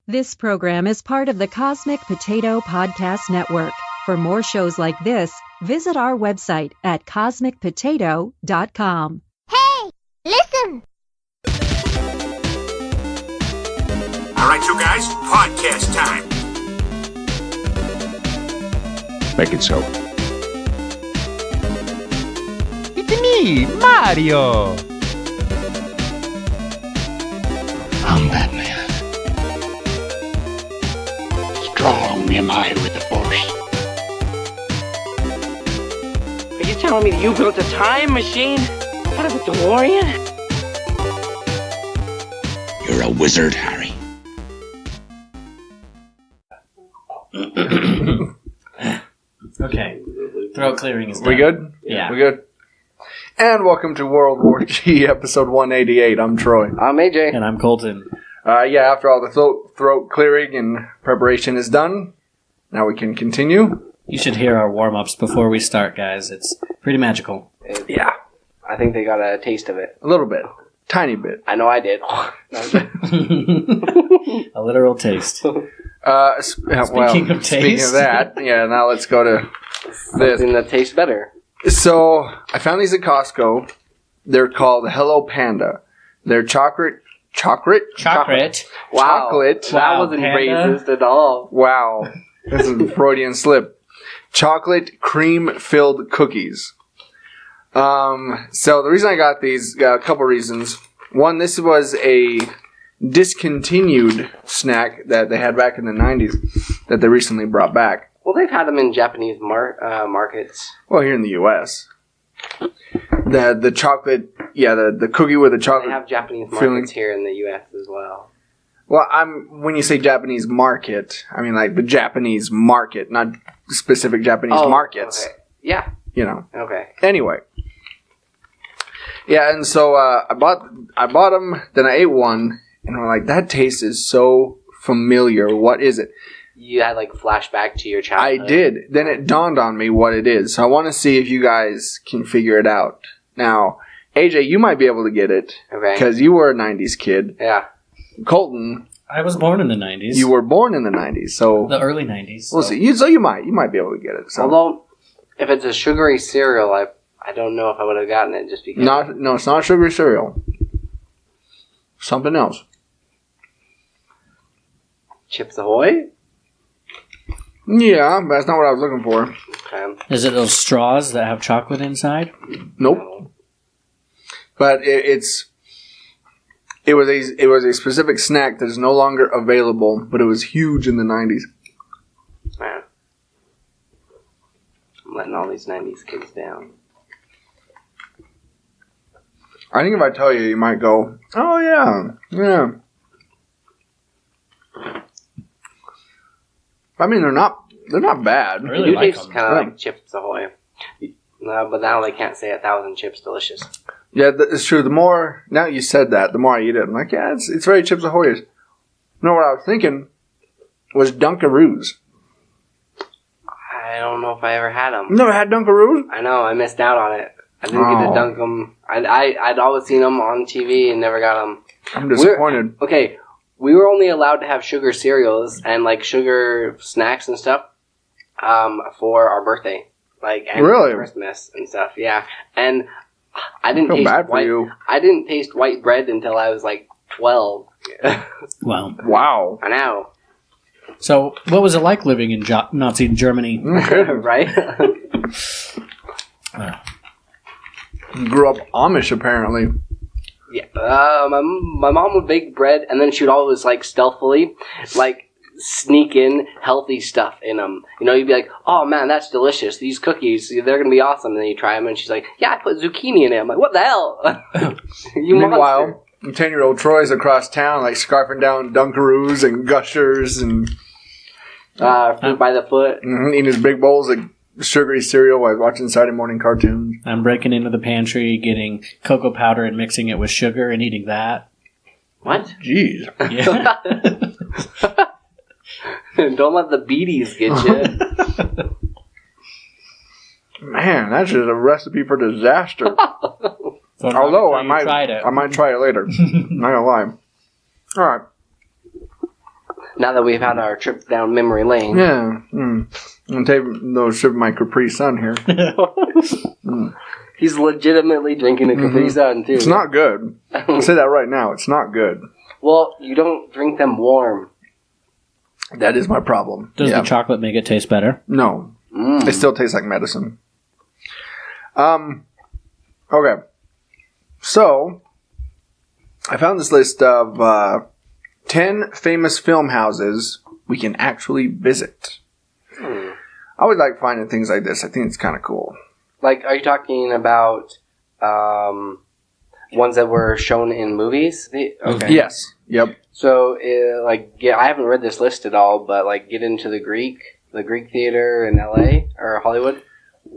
This program is part of the Cosmic Potato Podcast Network. For more shows like this, visit our website at cosmicpotato.com. Hey, listen! All right, you guys, podcast time. Make it so. It's me, Mario! I'm Batman. Strong am I with the Force. Are you telling me that you built a time machine out of a DeLorean? You're a wizard, Harry. Okay. Throat clearing is done. We good? Yeah. We good? And welcome to World War G, episode 188. I'm Troy. I'm AJ. And I'm Colton. After all the throat clearing and preparation is done, now we can continue. You should hear our warm-ups before we start, guys. It's pretty magical. Yeah. I think they got a taste of it. A little bit. Tiny bit. I know I did. A literal taste. Speaking of taste. Speaking of that, now let's go to this. Something that tastes better. So, I found these at Costco. They're called Hello Panda. They're chocolate. Chocolate. Wow. Chocolate. That Wow, wasn't Panda. racist at all. Wow. This is a Freudian slip. Chocolate cream-filled cookies. So the reason I got these, a couple reasons. One, this was a discontinued snack that they had back in the 90s that they recently brought back. Well, they've had them in Japanese markets. Well, here in the U.S. The chocolate, the cookie with the They chocolate. have Japanese filling. markets here in the U.S. as well. Well, when you say Japanese market, I mean like the Japanese market, not specific Japanese markets. Okay. Yeah. You know. Okay. Anyway. Yeah, and so I bought them, then I ate one, and I'm like, that taste is so familiar. What is it? You had like flashback to your childhood. I did. Then it dawned on me what it is. So I want to see if you guys can figure it out. Now, AJ, you might be able to get it. Okay. Because you were a 90s kid. Yeah. Colton, I was born in the 90s. you were born in the 90s, so the early 90s. we'll see. So you might be able to get it. So. Although, if it's a sugary cereal, I don't know if I would have gotten it just because. No, it's not sugary cereal. Something else. Chips Ahoy? Yeah, but that's not what I was looking for. Okay. Is it those straws that have chocolate inside? Nope. But it was a specific snack that is no longer available, but it was huge in the 90s. Man. I'm letting all these 90s kids down. I think if I tell you, you might go, "Oh yeah." I mean, they're not bad. I really It like tastes them. kind of like Chips Ahoy. But now they can't say 1,000 chips delicious. Yeah, it's true. The more now you said that, the more I eat it. I'm like, yeah, it's very Chips Ahoy. No, what I was thinking was Dunkaroos. I don't know if I ever had them. You never had Dunkaroos? I know, I missed out on it. I didn't get to dunk them. I'd always seen them on TV and never got them. I'm disappointed. We were only allowed to have sugar cereals and like sugar snacks and stuff for our birthday, and Really? Christmas and stuff. Yeah, and I didn't I feel taste bad for white. you. I didn't taste white bread until I was like 12. Well, Wow. I know, so what was it like living in Nazi Germany? right? Grew up Amish, apparently. Yeah, my mom would bake bread, and then she would always stealthily sneak in healthy stuff in them. You know, you'd be like, "Oh man, that's delicious. These cookies, they're gonna be awesome." And then you try them, and she's like, "Yeah, I put zucchini in it." I'm like, "What the hell?" You Meanwhile, 10-year-old Troy's across town, scarfing down Dunkaroos and Gushers and fruit by the foot. eating his big bowls of sugary cereal while watching Saturday morning cartoons. I'm breaking into the pantry, getting cocoa powder and mixing it with sugar and eating that. What? Jeez. Yeah. Don't let the beaties get you. Man, that's just a recipe for disaster. So Although I tried it. might try it later. Not gonna lie. All right. Now that we've had our trip down memory lane. Yeah. I'm going to take no sip of my Capri Sun here. He's legitimately drinking a Capri Sun, too. It's not good. I'll say that right now. It's not good. Well, you don't drink them warm. That is my problem. Does the chocolate make it taste better? No. It still tastes like medicine. Okay. So, I found this list of 10 famous film houses we can actually visit. I always like finding things like this. I think it's kind of cool. Like, are you talking about ones that were shown in movies? Okay. Yes. Yep. So, I haven't read this list at all, but get into the Greek theater in LA or Hollywood.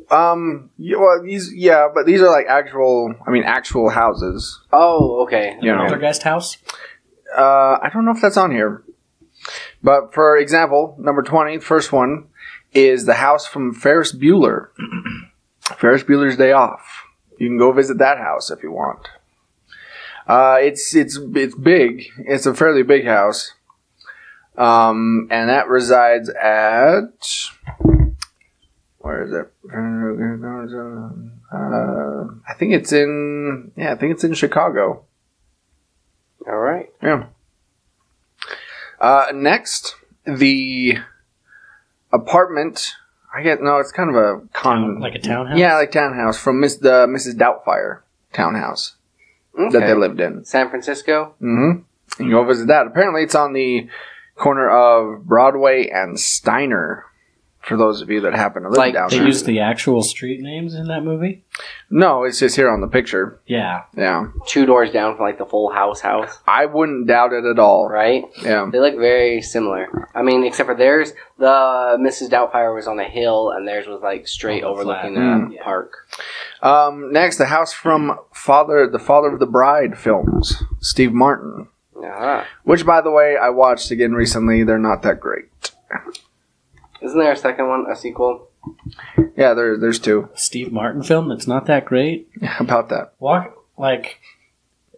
But these are like actual houses. Oh, okay. You know. Poltergeist house? I don't know if that's on here. But for example, number 20, the first one, is the house from Ferris Bueller. Ferris Bueller's Day Off. You can go visit that house if you want. It's big. It's a fairly big house. And that resides at... Where is it? I think it's in Chicago. All right. Yeah. Next, the apartment. It's kind of a like a townhouse? Yeah, like townhouse from Mrs. Doubtfire townhouse that they lived in. San Francisco? Mm-hmm. You can go visit that. Apparently, it's on the corner of Broadway and Steiner. For those of you that happen to live down They there. use the actual street names in that movie? No, it's just here on the picture. Yeah. Yeah. 2 doors down from the Full House. I wouldn't doubt it at all. Right? Yeah. They look very similar. I mean, except for theirs, the Mrs. Doubtfire was on a hill, and theirs was straight overlooking the park. Next, the house from the Father of the Bride films, Steve Martin. Uh-huh. Which, by the way, I watched again recently. They're not that great. Isn't there a second one, a sequel? Yeah, there's 2. Steve Martin film that's not that great? How about that? What's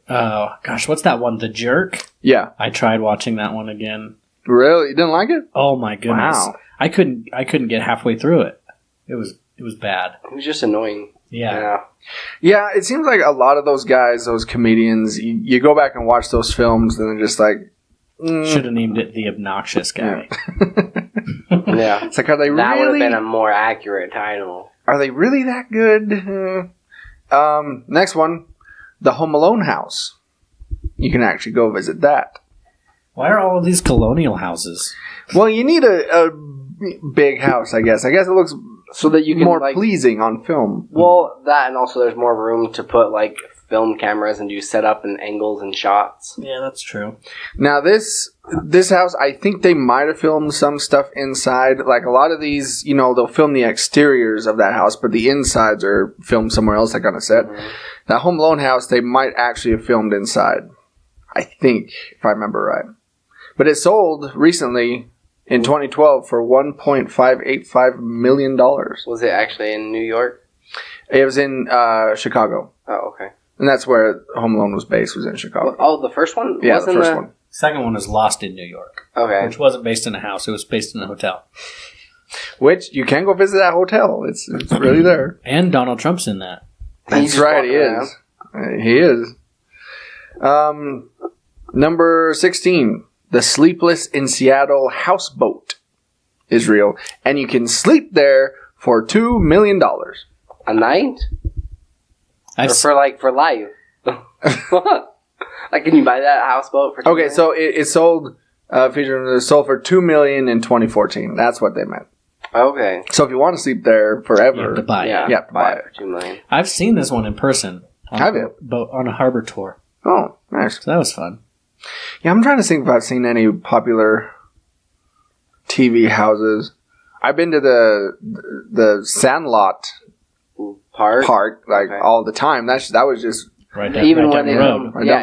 that one? The Jerk? Yeah. I tried watching that one again. Really? You didn't like it? Oh my goodness. Wow. I couldn't get halfway through it. It was bad. It was just annoying. Yeah. Yeah, it seems like a lot of those guys, those comedians, you go back and watch those films and they're just like... Should have named it The Obnoxious Guy. Yeah. It's like, are they really... That would have been a more accurate title. Are they really that good? Next one, the Home Alone house. You can actually go visit that. Why are all of these colonial houses? Well, you need a big house, I guess. I guess it looks so that you can more pleasing on film. Well, that and also there's more room to put film cameras and do setup and angles and shots. Yeah, that's true. Now this house, I think they might have filmed some stuff inside. Like a lot of these, they'll film the exteriors of that house, but the insides are filmed somewhere else, like on a set. Mm-hmm. That Home Alone house, they might actually have filmed inside. I think, if I remember right. But it sold recently in 2012 for $1.585 million. Was it actually in New York? It was in Chicago. Oh, okay. And that's where Home Alone was based, was in Chicago. Oh, the first one? Yeah, the first one. Second one is Lost in New York. Okay. Which wasn't based in a house. It was based in a hotel. Which, you can go visit that hotel. It's really there. And Donald Trump's in that. That's right, he is. He is. Number 16. The Sleepless in Seattle houseboat is real. And you can sleep there for $2 million. A night? For life. Can you buy that houseboat for $2 million? So it sold for $2 million in 2014. That's what they meant. Okay. So if you want to sleep there forever, you have to buy it. You have to buy it for $2 million. I've seen this one in person. Have you? On a harbor tour. Oh, nice. So that was fun. Yeah, I'm trying to think if I've seen any popular TV houses. I've been to the Sandlot Park all the time. That was just right down the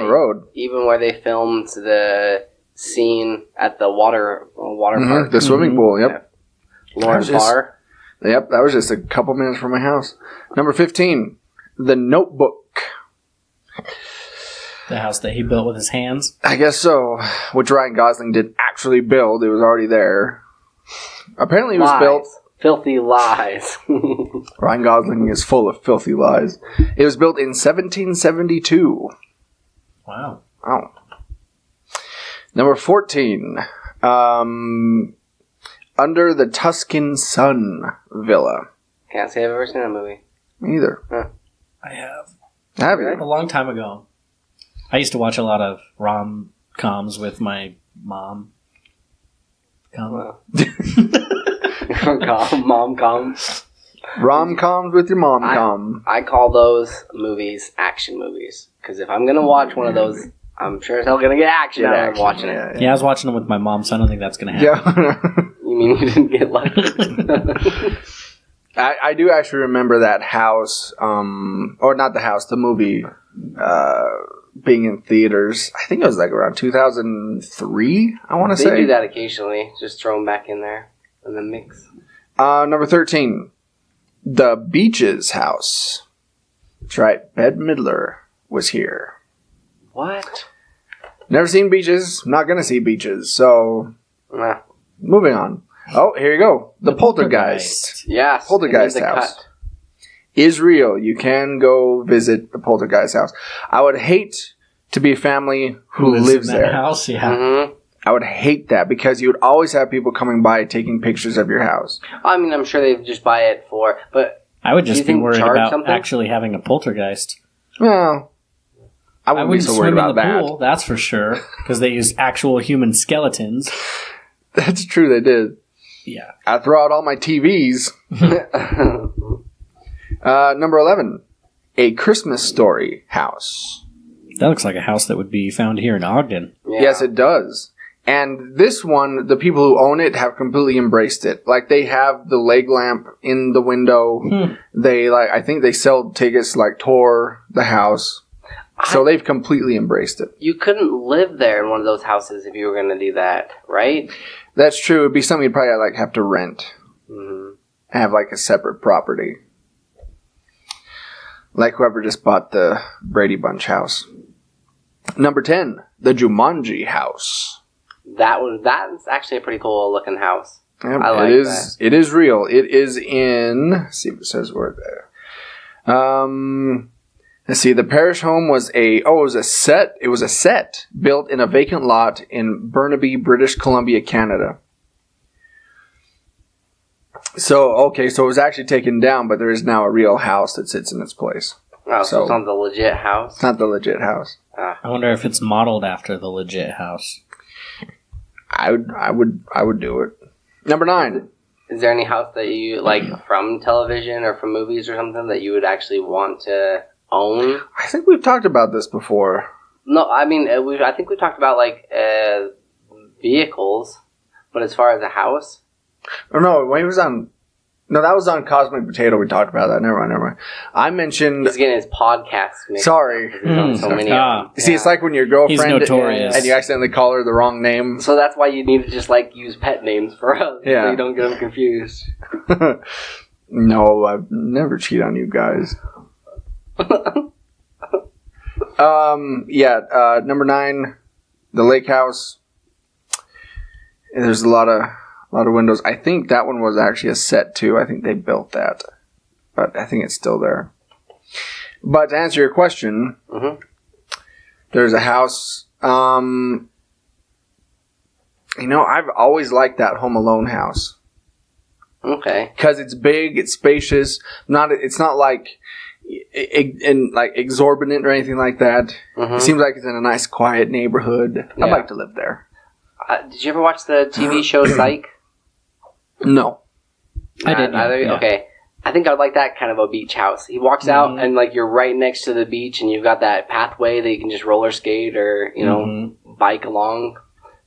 road. Even where they filmed the scene at the water park. The swimming pool, yep. Lawrence Barr. Yep, that was just a couple minutes from my house. Number 15, The Notebook. The house that he built with his hands. I guess so. Which Ryan Gosling did actually build. It was already there. Apparently it was built... Filthy lies. Ryan Gosling is full of filthy lies. It was built in 1772. Wow. Oh. Number 14. Under the Tuscan Sun Villa. Can't say I've ever seen that movie. Me either. Huh. I have. Have you? A long time ago. I used to watch a lot of rom-coms with my mom. Mom-com. Rom-coms with your mom-com. I call those movies action movies. Because if I'm going to watch one of those, I'm sure as hell going to get action out of watching it. Yeah, I was watching them with my mom, so I don't think that's going to happen. Yeah. You mean you didn't get lucky? I do actually remember that house, or not the house, the movie, being in theaters. I think it was like around 2003, I want to say. They do that occasionally. Just throw them back in there in the mix. Number 13. The Beaches House. That's right. Bette Midler was here. What? Never seen Beaches. Not going to see Beaches. So, Nah. moving on. Oh, here you go. The Poltergeist. Yes. Poltergeist it made the house. cut. Is real. You can go visit the Poltergeist house. I would hate to be a family who lives in that there. house, yeah. Mm-hmm. I would hate that because you would always have people coming by taking pictures of your house. I mean, I'm sure they just buy it for, but I would Do you just be think worried charge about something? actually having a poltergeist. Well, I wouldn't be so worried swim about in the that. pool, that's for sure, because they use actual human skeletons. That's true, they did. Yeah. I throw out all my TVs. Number 11. A Christmas Story house. That looks like a house that would be found here in Ogden. yeah. Yes, it does. And this one, the people who own it have completely embraced it. Like, they have the leg lamp in the window. They, I think they sell tickets, tour the house. So they've completely embraced it. You couldn't live there in one of those houses if you were going to do that, right? That's true. It'd be something you'd probably, have to rent. Mm-hmm. Have, a separate property. Like whoever just bought the Brady Bunch house. Number 10. The Jumanji house. That's actually a pretty cool looking house. Yep, I like that. It is real. It is in... Let's see if it says where there. Let's see. The parish home was it was a set. It was a set built in a vacant lot in Burnaby, British Columbia, Canada. So it was actually taken down, but there is now a real house that sits in its place. Oh, so it's not the legit house? It's not the legit house. I wonder if it's modeled after the legit house. I would do it. Number 9. Is there any house that you, from television or from movies or something that you would actually want to own? I think we've talked about this before. No, I mean, I think we talked about, vehicles, but as far as a house? Oh, no, when he was on... No, that was on Cosmic Potato. We talked about that. Never mind. I mentioned... He's getting his podcast mixed. Sorry. He's on so many of them. See, it's like when your girlfriend... He's notorious. And you accidentally call her the wrong name. So that's why you need to just, use pet names for us. Yeah. So you don't get them confused. No, I've never cheated on you guys. Number 9, the lake house. And there's a lot of windows. I think that one was actually a set too. I think they built that, but I think it's still there. But to answer your question, there's a house. I've always liked that Home Alone house. Okay. Because it's big, it's spacious. It's not exorbitant or anything like that. It seems like it's in a nice, quiet neighborhood. Yeah. I'd like to live there. Did you ever watch the TV show Psych? No. I did. Yeah. Okay. I think I'd like that kind of a beach house. He walks out and you're right next to the beach and you've got that pathway that you can just roller skate or, bike along.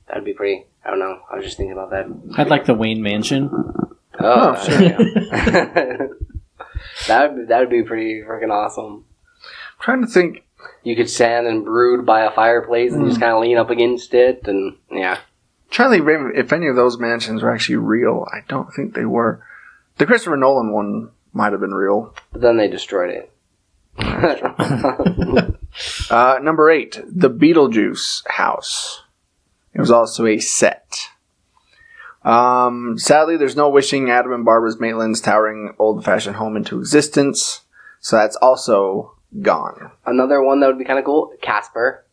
That'd be pretty, I don't know. I was just thinking about that. I'd like the Wayne Mansion. Oh, sure. Yeah. that would be pretty freaking awesome. I'm trying to think. You could stand and brood by a fireplace and just kind of lean up against it and, yeah. Trying to think if any of those mansions were actually real. I don't think they were. The Christopher Nolan one might have been real. But then they destroyed it. Number 8, the Beetlejuice house. It was also a set. Sadly, there's no wishing Adam and Barbara Maitland's towering old-fashioned home into existence, so that's also gone. Another one that would be kind of cool, Casper.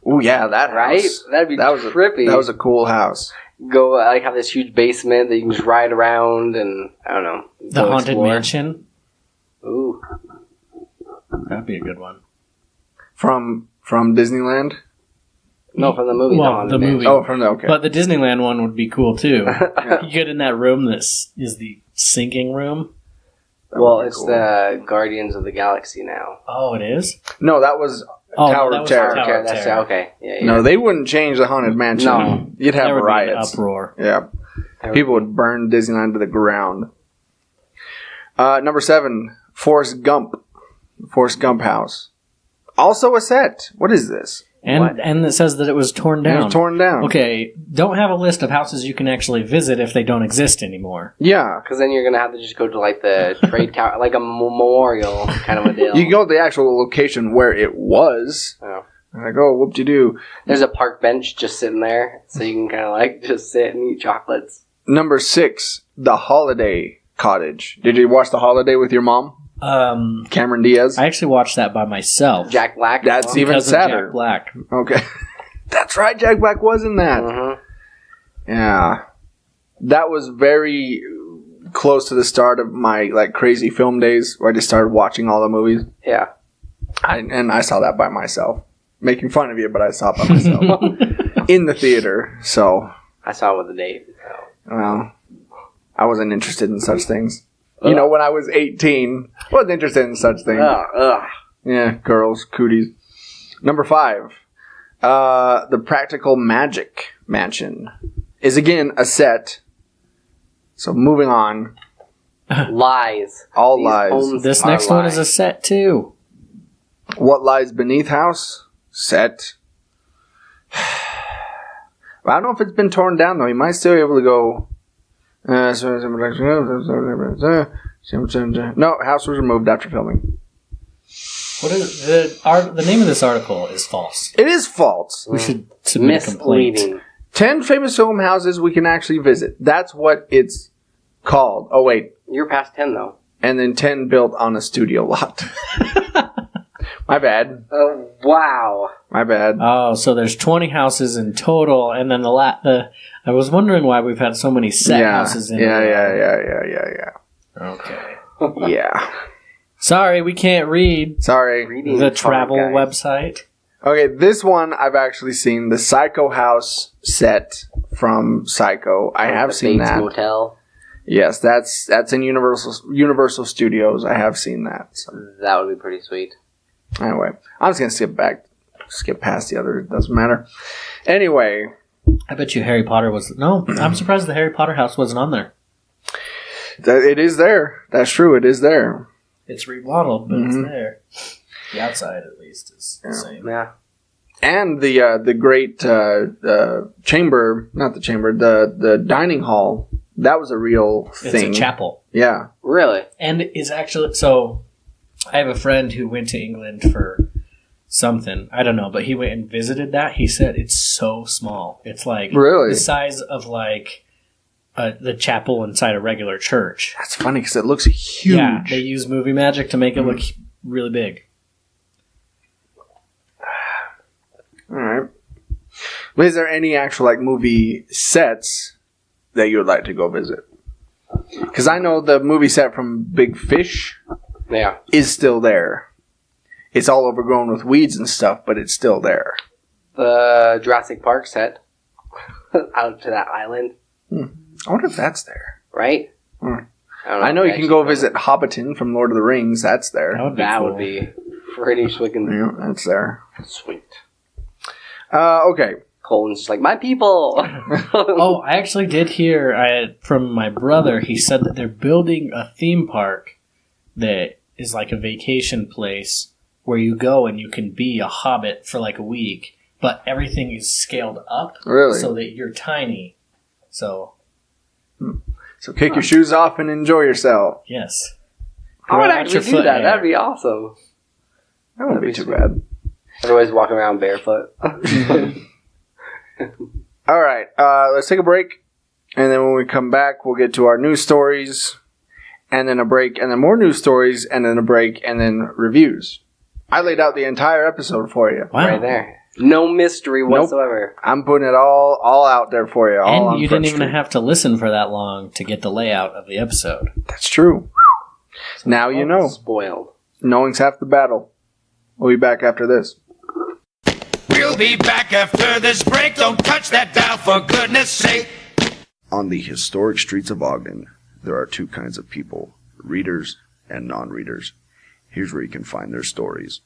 Ooh, yeah, that Right? house. That'd be trippy. That was a cool house. Go, like, have this huge basement that you can just ride around and, I don't know. The Haunted explore. Mansion. Ooh. That'd be a good one. From Disneyland? No, from the movie. Well, Haunted the Mansion. movie. Oh, from the, okay. But the Disneyland one would be cool too. You get in that room that is the sinking room. Well, it's the Guardians of the Galaxy now. Oh, it is? No, that was Oh, Tower no, that of was Terror. Tower of That's Terror. okay. Yeah. No, they wouldn't change the Haunted Mansion. No. You'd have There would be an riots. uproar. Yeah. People would burn Disneyland to the ground. Number 7, Forrest Gump. Forrest Gump house. Also a set. What is this? And it says that it was torn down. It was torn down. Okay, don't have a list of houses you can actually visit if they don't exist anymore. Yeah. Because then you're going to have to just go to, like, the trade tower, like a memorial kind of a deal. You can go to the actual location where it was. Oh. Like, oh, whoop-de-doo. There's a park bench just sitting there, so you can kind of, like, just sit and eat chocolates. Number 6, the Holiday Cottage. Did you watch The Holiday with your mom? Cameron Diaz? I actually watched that by myself. Jack Black. That's even because of sadder. Jack Black. Okay. That's right, Jack Black was in that. Mm-hmm. Yeah. That was very close to the start of my, like, crazy film days where I just started watching all the movies. Yeah. And I saw that by myself. Making fun of you, but I saw it by myself. In the theater, so... I saw it with a date. So. Well, I wasn't interested in such things. You know, when I was 18, I wasn't interested in such things. Yeah, girls, cooties. Number 5, the Practical Magic Mansion is again a set. So moving on. Lies. All These lies. homes This are next one lies. is a set too. What Lies Beneath House? Set. Well, I don't know if it's been torn down though. You might still be able to go. No, house was removed after filming. What is the name of this article is false. It is false. We should submit a complaint. Misleading. 10 famous film houses we can actually visit. That's what it's called. Oh, wait. You're past 10, though. And then 10 built on a studio lot. My bad. Oh, wow. My bad. Oh, so there's 20 houses in total, and then the I was wondering why we've had so many set houses in Yeah. Okay. Yeah. Sorry, we can't read Sorry. Reading the hard, travel guys. website. Okay, this one I've actually seen. The Psycho House set from Psycho. I have The seen Bates that. Motel. Yes, that's in Universal Studios. I have seen that. So. That would be pretty sweet. Anyway, I'm just gonna skip past the other. It doesn't matter. Anyway, I bet you Harry Potter was... No, I'm surprised the Harry Potter house wasn't on there. it is there. That's true. It is there. It's remodeled, but it's there. The outside, at least, is the same. Yeah. And the great chamber, not the chamber, the dining hall. That was a real thing. It's a chapel. Yeah. Really? And is actually... So, I have a friend who went to England for something. I don't know, but he went and visited that. He said it's so small. It's like... Really? The size of, like... the chapel inside a regular church. That's funny because it looks huge. Yeah, they use movie magic to make it look really big. All right. But is there any actual like movie sets that you would like to go visit? Because I know the movie set from Big Fish Yeah. is still there. It's all overgrown with weeds and stuff, but it's still there. The Jurassic Park set. Out to that island. I wonder if that's there. Right? Hmm. don't I know you actually can go know. visit Hobbiton from Lord of the Rings. That's there. That would be pretty freaking Yeah, that's there. sweet. Okay. Colin's just like, my people! Oh, I actually did hear from my brother. He said that they're building a theme park that is like a vacation place where you go and you can be a hobbit for like a week, but everything is scaled up Really? so that you're tiny. So, So kick your shoes off and enjoy yourself. yes. I would Grow out actually your do foot that. hair. That'd be awesome. That wouldn't be too bad. Everybody's walking around barefoot. All right, let's take a break, and then when we come back, we'll get to our news stories, and then a break, and then more news stories, and then a break, and then reviews. I laid out the entire episode for you. Wow. Right there. No mystery whatsoever. I'm putting it all out there for you. All And on you Front didn't even Street. have to listen for that long to get the layout of the episode. That's true. Now you know. Spoiled. Knowing's half the battle. We'll be back after this. We'll be back after this break. Don't touch that dial for goodness sake. On the historic streets of Ogden, there are two kinds of people, readers and non-readers. Here's where you can find their stories.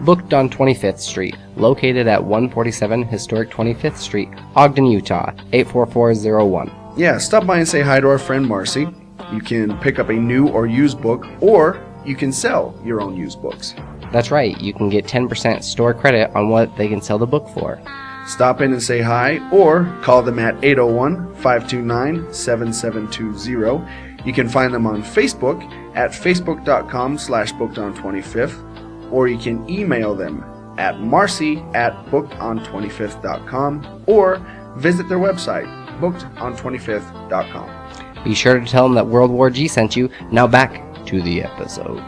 Booked on 25th Street, located at 147 Historic 25th Street, Ogden, Utah, 84401. Yeah, stop by and say hi to our friend Marcy. You can pick up a new or used book, or you can sell your own used books. That's right, you can get 10% store credit on what they can sell the book for. Stop in and say hi, or call them at 801-529-7720. You can find them on Facebook at facebook.com/bookedon25th, or you can email them at marcy@bookedon25th.com, or visit their website, bookedon25th.com. Be sure to tell them that World War G sent you. Now back to the episode.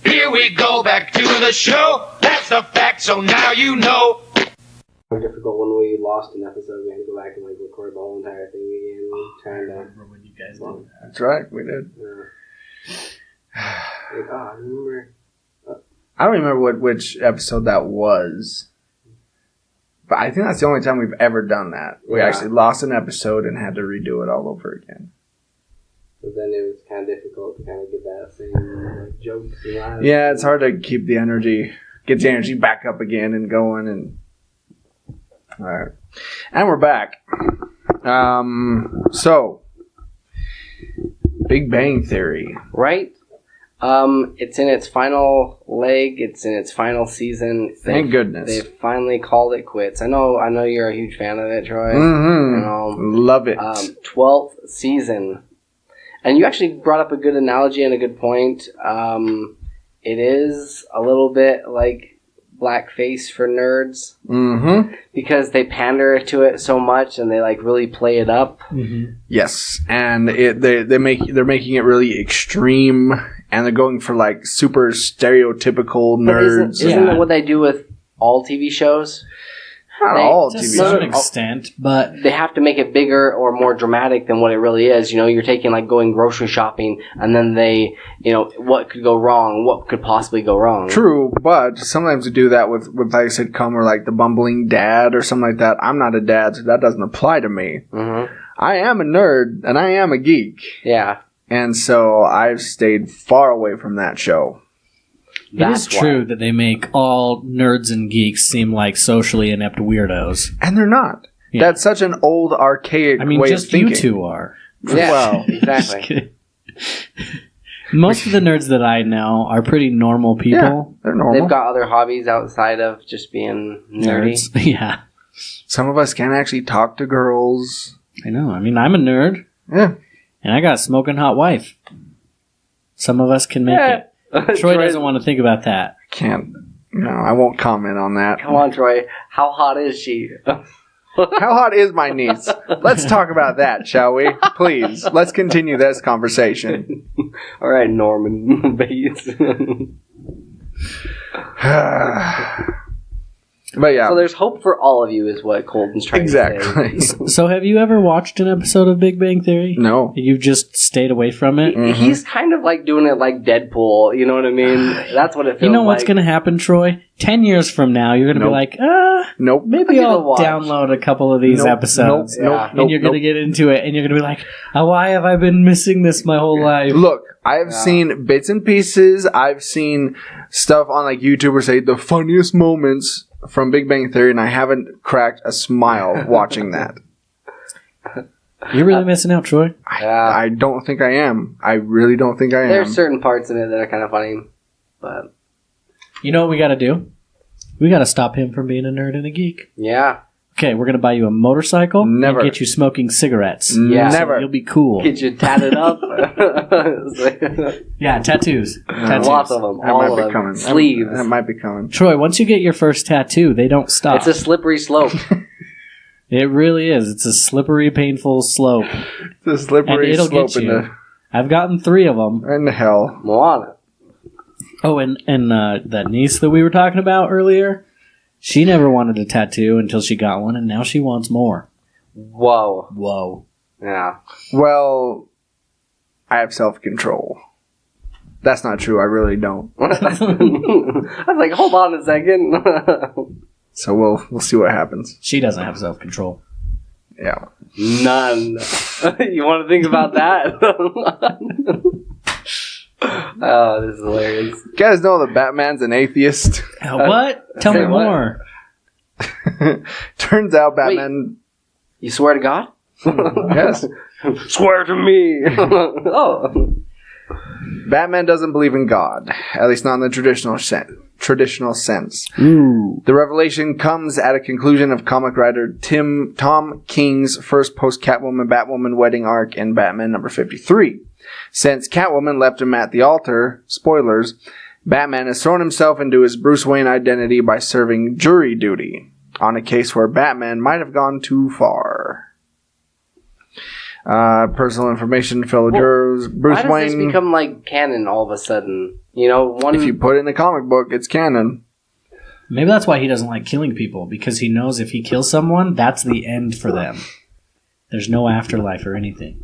Here we go back to the show. That's the fact, so now you know. More difficult when we lost an episode. We had to go back and like record the whole entire thing again. Trying to. When you guys did. That's right, we did. Like, I remember. I don't remember which episode that was. But I think that's the only time we've ever done that. We actually lost an episode and had to redo it all over again. But then it was kind of difficult to kind of get that same like, jokes and laughs. Yeah, it's hard to keep the energy, get the energy back up again and going. And all right, and we're back. So Big Bang Theory, Right? It's in its final leg. It's in its final season. Thank goodness. They've finally called it quits. I know you're a huge fan of it, Troy. Mm-hmm. Love it. 12th season. And you actually brought up a good analogy and a good point. It is a little bit like blackface for nerds. Mm-hmm. Because they pander to it so much and they like really play it up. Mm-hmm. Yes, and they're making it really extreme, and they're going for like super stereotypical But nerds. isn't that what they do with all TV shows? Not all To TV some shows. extent, but They have to make it bigger or more dramatic than what it really is. You know, you're taking like going grocery shopping and then they, what could go wrong? What could possibly go wrong? True, but sometimes we do that with like I said, or like the bumbling dad or something like that. I'm not a dad, so that doesn't apply to me. Mm-hmm. I am a nerd and I am a geek, Yeah. and so I've stayed far away from that show. it is true that they make all nerds and geeks seem like socially inept weirdos. And they're not. Yeah. That's such an old, archaic I mean, way just of thinking. you two are. Yeah, Well, exactly. Most of the nerds that I know are pretty normal people. Yeah, they're normal. They've got other hobbies outside of just being nerdy. Nerds. Yeah, Some of us can't actually talk to girls. I know. I mean, I'm a nerd, Yeah. and I got a smoking hot wife. Some of us can make it. Troy doesn't want to think about that. Can't. No, I won't comment on that. Come on, Troy. How hot is she? How hot is my niece? Let's talk about that, shall we? Please, let's continue this conversation. All right, Norman Bates. But yeah, So there's hope for all of you, is what Colton's trying to say. exactly. So, have you ever watched an episode of Big Bang Theory? No. You've just stayed away from it? He's kind of like doing it like Deadpool. You know what I mean? That's what it feels like. You know what's going to happen, Troy? 10 years from now, you're going to Nope. be like, Nope. maybe I'll give it a I'll watch. download a couple of these Nope. episodes. Nope. Yeah. Nope. And you're going to get into it, and you're going to be like, why have I been missing this my whole life? Look, I've seen bits and pieces. I've seen stuff on like YouTube or say the funniest moments from Big Bang Theory, and I haven't cracked a smile watching that. You're really missing out, Troy. I don't think I am. I really don't think I am. There's certain parts in it that are kind of funny, but You know what we got to do? We got to stop him from being a nerd and a geek. yeah. Okay, we're gonna buy you a motorcycle Never. and get you smoking cigarettes. Yeah. So Never. you'll be cool. Get you tatted up. Yeah, tattoos. Tattoos. Lots of them. That All might of be them. coming. Sleeves. That might be coming. Troy, once you get your first tattoo, they don't stop. It's a slippery slope. It really is. It's a slippery, painful slope. The And slippery it'll slope get you. I've gotten 3 of them. in the hell. Moana. Oh, and that niece that we were talking about earlier, she never wanted a tattoo until she got one, and now she wants more. Whoa. Whoa. Yeah. Well, I have self-control. That's not true. I really don't. I was like, hold on a second. So we'll see what happens. She doesn't have self-control. Yeah. None. You want to think about that? Oh, this is hilarious. You guys know that Batman's an atheist? What? Tell me say what? more. Turns out Batman... You swear to God? Yes. Swear to me. Oh. Batman doesn't believe in God. At least not in the traditional sense. Ooh. The revelation comes at a conclusion of comic writer Tom King's first post-Catwoman Batwoman wedding arc in Batman number 53. Since Catwoman left him at the altar, spoilers, Batman has thrown himself into his Bruce Wayne identity by serving jury duty on a case where Batman might have gone too far. Personal information, fellow jurors, Bruce Why does Wayne. this become like canon all of a sudden? You know, If you put it in a comic book, it's canon. Maybe that's why he doesn't like killing people, because he knows if he kills someone, that's the end for them. There's no afterlife or anything.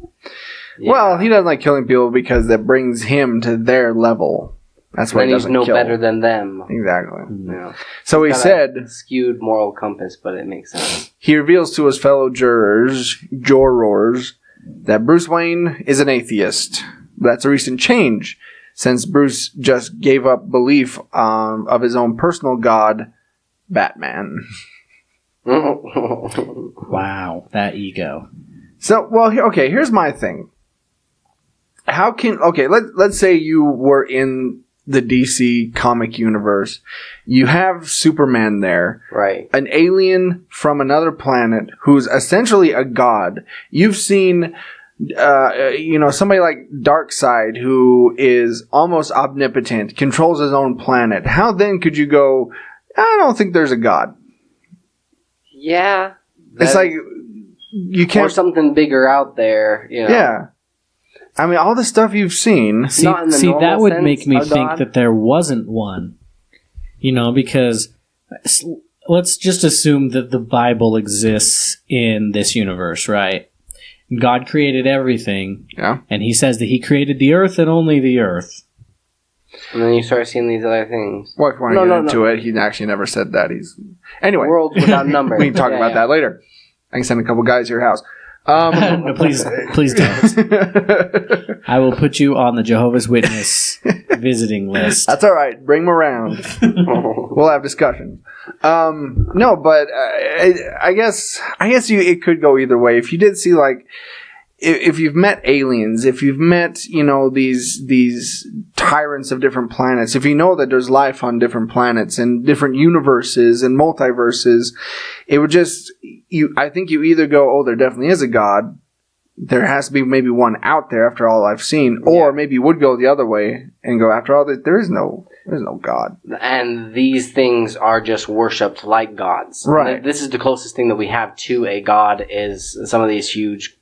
Yeah. Well, he doesn't like killing people because that brings him to their level. That's why then he he's doesn't no kill. better than them. Exactly. Yeah. So he Got a said skewed moral compass, but it makes sense. he reveals to his fellow jurors, that Bruce Wayne is an atheist. That's a recent change, since Bruce just gave up belief of his own personal god, Batman. Wow, that ego. So, well, okay, here's my thing. Let's say you were in the DC comic universe. You have Superman there. Right. An alien from another planet who's essentially a god. You've seen, somebody like Darkseid who is almost omnipotent, controls his own planet. How then could you go, I don't think there's a god? Yeah. It's like, you Or can't... something bigger out there, you know. Yeah. I mean, all the stuff you've seen... See, Not in the that normal would sense make me of think God. that there wasn't one. Because let's just assume that the Bible exists in this universe, right? God created everything, Yeah. and he says that he created the earth and only the earth. And then you start seeing these other things. Well, if you want to get into it, he actually never said that. Anyway. Worlds without number. We can talk about that later. I can send a couple guys to your house. No, please don't. I will put you on the Jehovah's Witness visiting list. That's all right. Bring them around. We'll have discussion. No, but I guess it could go either way. If you did see, like, if you've met aliens, if you've met, these tyrants of different planets, if you know that there's life on different planets and different universes and multiverses, it would just, I think you either go, oh, there definitely is a God. There has to be maybe one out there after all I've seen, or maybe you would go the other way and go, after all that, there's no God. And these things are just worshipped like gods. Right. This is the closest thing that we have to a god is some of these huge,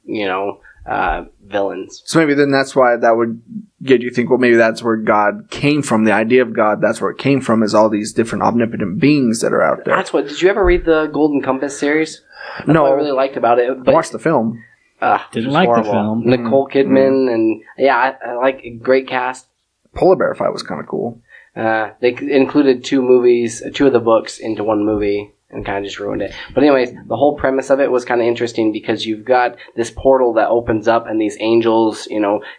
villains. So maybe then that's why that would get you think, well, maybe that's where God came from. The idea of God, that's where it came from, is all these different omnipotent beings that are out there. That's what. Did you ever read the Golden Compass series? That's No. what I really liked about it. But, Watch the film. Didn't just like the horrible. film. Nicole Kidman and I like a great cast. Polar Bear fight was kind of cool. They included two of the books into one movie and kind of just ruined it. But anyways, the whole premise of it was kind of interesting because you've got this portal that opens up and these angels,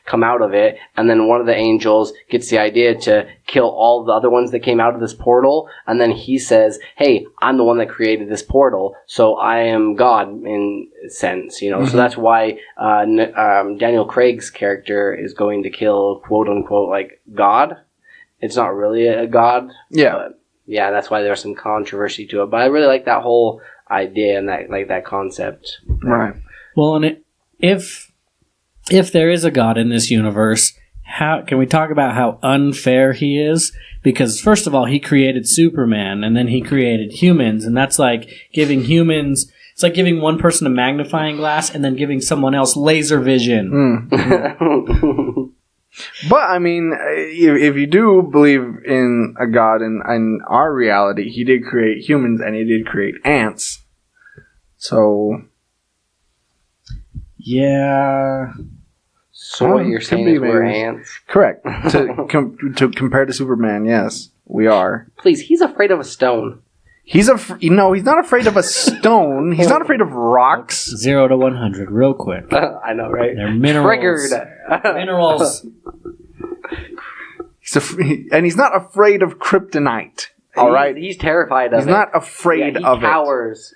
come out of it. And then one of the angels gets the idea to kill all the other ones that came out of this portal. And then he says, hey, I'm the one that created this portal. So I am God in a sense, So that's why Daniel Craig's character is going to kill, quote unquote, like God. It's not really a god. Yeah. But yeah, that's why there's some controversy to it. But I really like that whole idea and that concept. Right. Well, and if there is a God in this universe, how can we talk about how unfair he is? Because first of all, he created Superman, and then he created humans, and that's like giving humans. It's like giving one person a magnifying glass and then giving someone else laser vision. But, I mean, if you do believe in a God in our reality, he did create humans and he did create ants. So... Yeah. So what you're saying is we're ants? Correct. To compare to Superman, yes, we are. Please, he's afraid of a stone. He's not afraid of a stone. He's not afraid of rocks. 0 to 100, real quick. I know, right? They're minerals. Triggered. Minerals. And he's not afraid of kryptonite. All right, He's terrified of it. He's not afraid he of it. cowers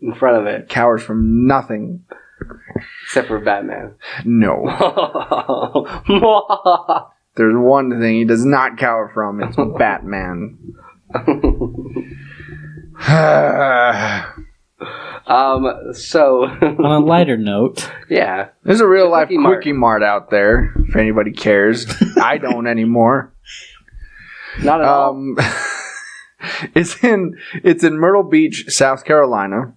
in front of it. Cowers from nothing. Except for Batman. No. There's one thing he does not cower from. It's Batman. So On a lighter note, yeah, there's a real life Kwik-E-Mart. Kwik-E-Mart out there if anybody cares. I don't anymore. not at all. It's in Myrtle Beach, South Carolina.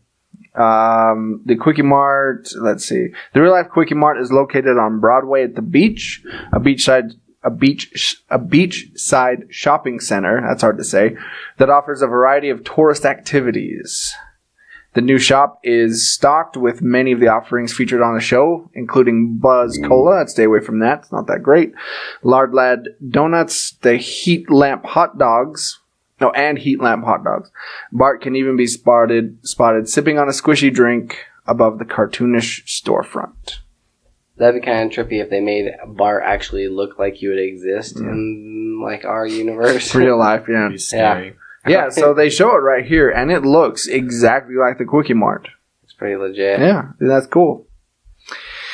The Kwik-E-Mart, let's see. The real life Kwik-E-Mart is located on Broadway at the beach, a beachside shopping center, that's hard to say, that offers a variety of tourist activities. The new shop is stocked with many of the offerings featured on the show, including Buzz Cola. I'd stay away from that. It's not that great. Lard Lad Donuts, the Heat Lamp Hot Dogs. And Heat Lamp Hot Dogs. Bart can even be spotted sipping on a squishy drink above the cartoonish storefront. That'd be kind of trippy if they made Bart actually look like he would exist in like our universe. Real life, yeah. it'd be scary. Yeah, so they show it right here, and it looks exactly like the Kwik-E-Mart. It's pretty legit. Yeah, that's cool.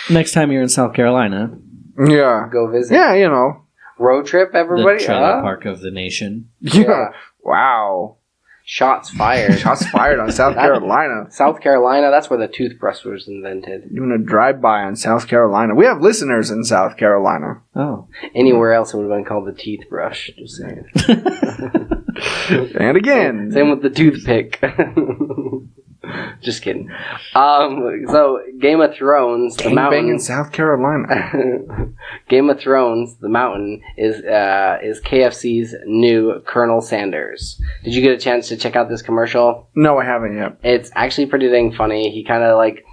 Next time you're in South Carolina, Yeah. Go visit. Yeah, you know. Road trip, everybody. the trailer park of the nation. Yeah. Wow. Shots fired. Shots fired on South Carolina. South Carolina, that's where the toothbrush was invented. Doing a drive-by on South Carolina. We have listeners in South Carolina. Oh. Anywhere else it would have been called the teeth brush. Just saying. And again. Same with the toothpick. Just kidding. So Game of Thrones, the Gangbang mountain in South Carolina. Game of Thrones, the mountain is KFC's new Colonel Sanders. Did you get a chance to check out this commercial? No, I haven't yet. It's actually pretty dang funny. He kind of like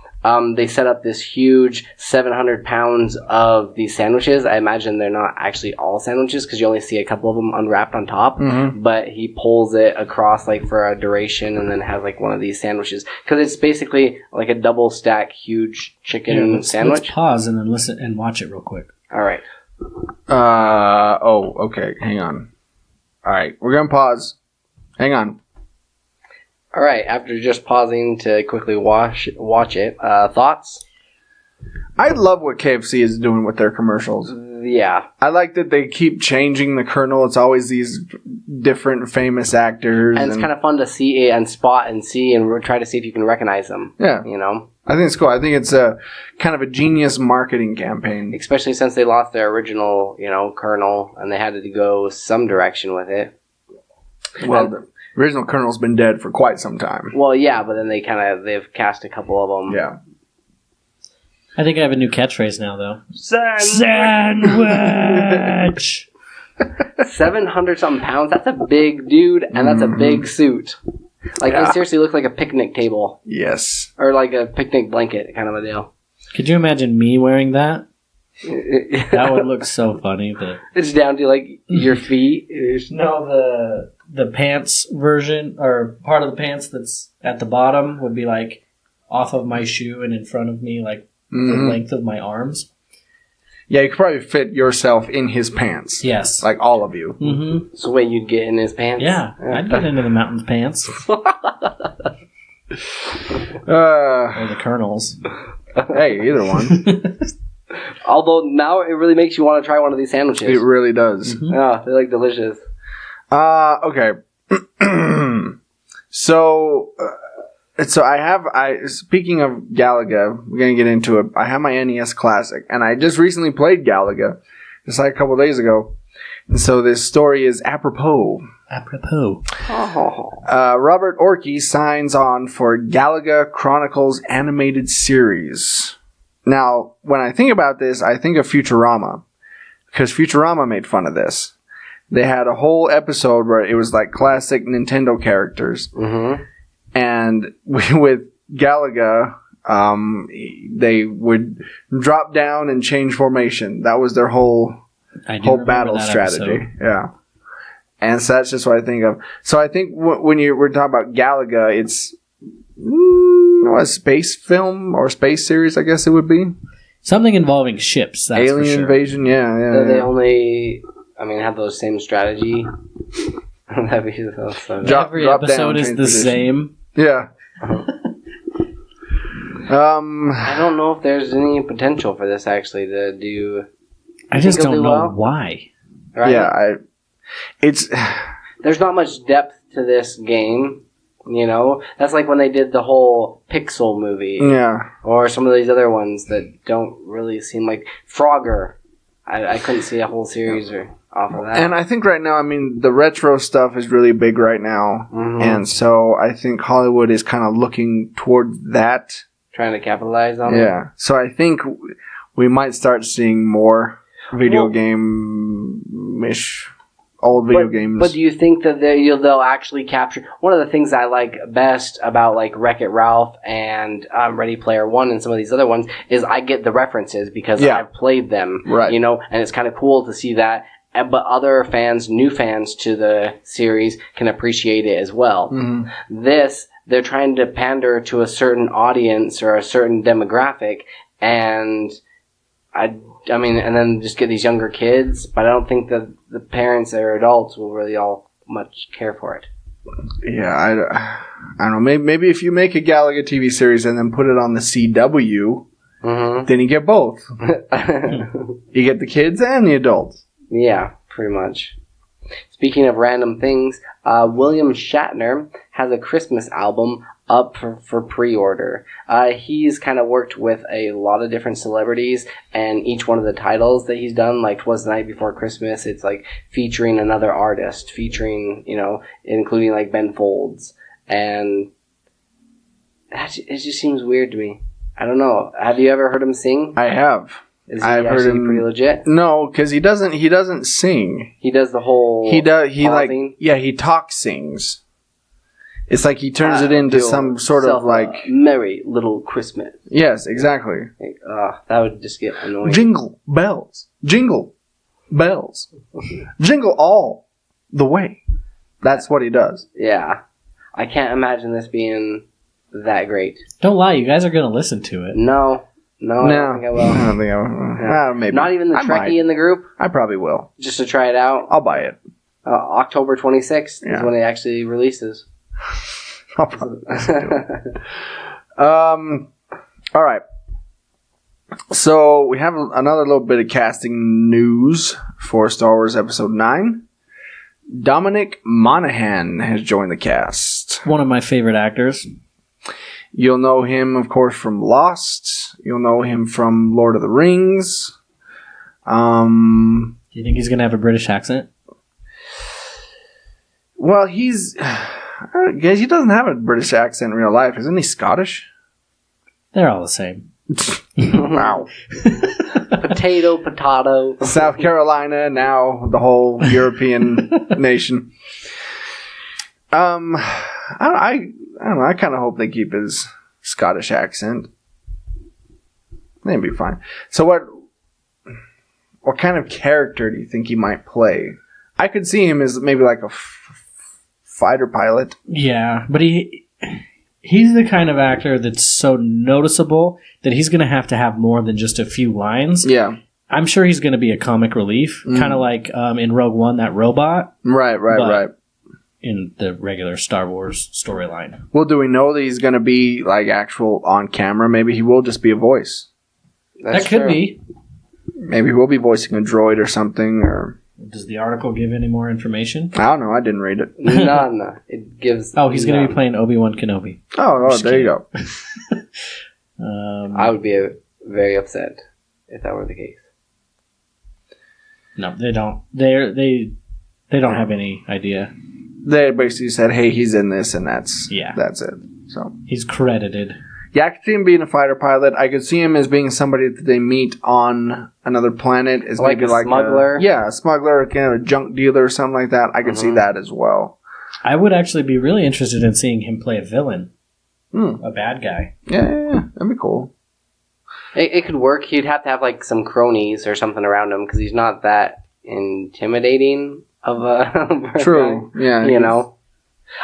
they set up this huge 700 pounds of these sandwiches. I imagine they're not actually all sandwiches because you only see a couple of them unwrapped on top. Mm-hmm. But he pulls it across like for a duration and then has like one of these sandwiches because it's basically like a double stack huge chicken sandwich. Let's pause and then listen and watch it real quick. All right. Okay. Hang on. All right. We're going to pause. Hang on. All right. After just pausing to quickly watch it, thoughts? I love what KFC is doing with their commercials. Yeah. I like that they keep changing the Colonel. It's always these different famous actors. And it's kind of fun to see and spot and see and try to see if you can recognize them. Yeah. You know? I think it's cool. I think it's a kind of a genius marketing campaign. Especially since they lost their original, Colonel, and they had to go some direction with it. Well, the original Colonel's been dead for quite some time. Well, yeah, but then they've cast a couple of them. Yeah. I think I have a new catchphrase now, though. Sandwich! 700-something pounds? That's a big dude, and that's a big suit. Like, It seriously looks like a picnic table. Yes. Or like a picnic blanket kind of a deal. Could you imagine me wearing that? That would look so funny. It's down to, like, your feet. No, the pants version, or part of the pants that's at the bottom would be, like, off of my shoe and in front of me, like, the length of my arms. Yeah, you could probably fit yourself in his pants. Yes. Like all of you. Mm-hmm. So wait, you'd get in his pants? Yeah, I'd get into the mountain's pants. Or the Colonel's. Hey, either one. Although now it really makes you want to try one of these sandwiches. It really does. Mm-hmm. Yeah, they're like delicious. Okay. So, So speaking of Galaga, we're going to get into it. I have my NES Classic, and I just recently played Galaga, just like a couple days ago. And so this story is apropos. Robert Orkey signs on for Galaga Chronicles animated series. Now, when I think about this, I think of Futurama, because Futurama made fun of this. They had a whole episode where it was like classic Nintendo characters. Mm-hmm. And with Galaga, they would drop down and change formation. That was their whole battle strategy. Episode. Yeah. And so that's just what I think of. So I think when we're talking about Galaga, it's a space film or space series, I guess it would be. Something involving ships, that's Alien for sure. invasion, yeah. They only, have those same strategy. That'd be so Every episode is the same. Yeah. I don't know if there's any potential for this actually to do. I just don't know why. Right? Yeah, there's not much depth to this game. That's like when they did the whole Pixel movie. Yeah. Or some of these other ones that don't really seem like Frogger. I couldn't see a whole series off of that. And I think right now, the retro stuff is really big right now. Mm-hmm. And so I think Hollywood is kind of looking toward that. Trying to capitalize on it? Yeah. So I think we might start seeing more video game-ish. Old video games. But do you think that they'll actually capture... One of the things I like best about like Wreck-It Ralph and Ready Player One and some of these other ones is I get the references because I've played them. Right. And it's kind of cool to see that. But other fans, new fans to the series can appreciate it as well. Mm-hmm. They're trying to pander to a certain audience or a certain demographic and and then just get these younger kids, but I don't think that the parents or adults will really all much care for it. Yeah, I don't know. Maybe if you make a Galaga TV series and then put it on the CW, mm-hmm. then you get both. You get the kids and the adults. Yeah, pretty much. Speaking of random things, William Shatner has a Christmas album up for pre-order. He's kind of worked with a lot of different celebrities, and each one of the titles that he's done, like 'Twas the Night Before Christmas, it's like featuring another artist, including like Ben Folds, and it just seems weird to me. I don't know. Have you ever heard him sing? I have. Is he actually pretty legit? No, because he doesn't sing. He does the whole. He pausing? He talk sings. It's like he turns it into some sort of like merry little Christmas. Yes, exactly. That would just get annoying. Jingle bells, jingle all the way. That's what he does. Yeah, I can't imagine this being that great. Don't lie, you guys are going to listen to it. No, I don't think I will. I don't think I will. Yeah. Maybe. Not even the Trekkie in the group? I probably will. Just to try it out? I'll buy it. October 26th is when it actually releases. I'll probably do it. All right. So we have another little bit of casting news for Star Wars Episode 9. Dominic Monaghan has joined the cast. One of my favorite actors. You'll know him, of course, from Lost. You'll know him from Lord of the Rings. Do you think he's going to have a British accent? Well, guys, he doesn't have a British accent in real life. Isn't he Scottish? They're all the same. Wow. Potato. South Carolina, now the whole European nation. I don't know. I kind of hope they keep his Scottish accent. They'd be fine. So what kind of character do you think he might play? I could see him as maybe like a fighter pilot. Yeah, but he's the kind of actor that's so noticeable that he's going to have more than just a few lines. Yeah. I'm sure he's going to be a comic relief, kind of like in Rogue One, that robot. Right. In the regular Star Wars storyline. Well, do we know that he's going to be like actual on camera? Maybe he will just be a voice. That could be. Maybe we'll be voicing a droid or something, or Does the article give any more information? I don't know. I didn't read it. None. It gives. Oh, he's going to none. be playing Obi-Wan Kenobi. Oh, there you go. I would be very upset if that were the case. No, they don't. They don't have any idea. They basically said, "Hey, he's in this," and that's it. So he's credited. Yeah, I could see him being a fighter pilot. I could see him as being somebody that they meet on another planet. Is like maybe a smuggler? A smuggler, kind of a junk dealer or something like that. I could see that as well. I would actually be really interested in seeing him play a villain. A bad guy. Yeah. That'd be cool. It could work. He'd have to have like some cronies or something around him because he's not that intimidating of a True. guy, Yeah. you know.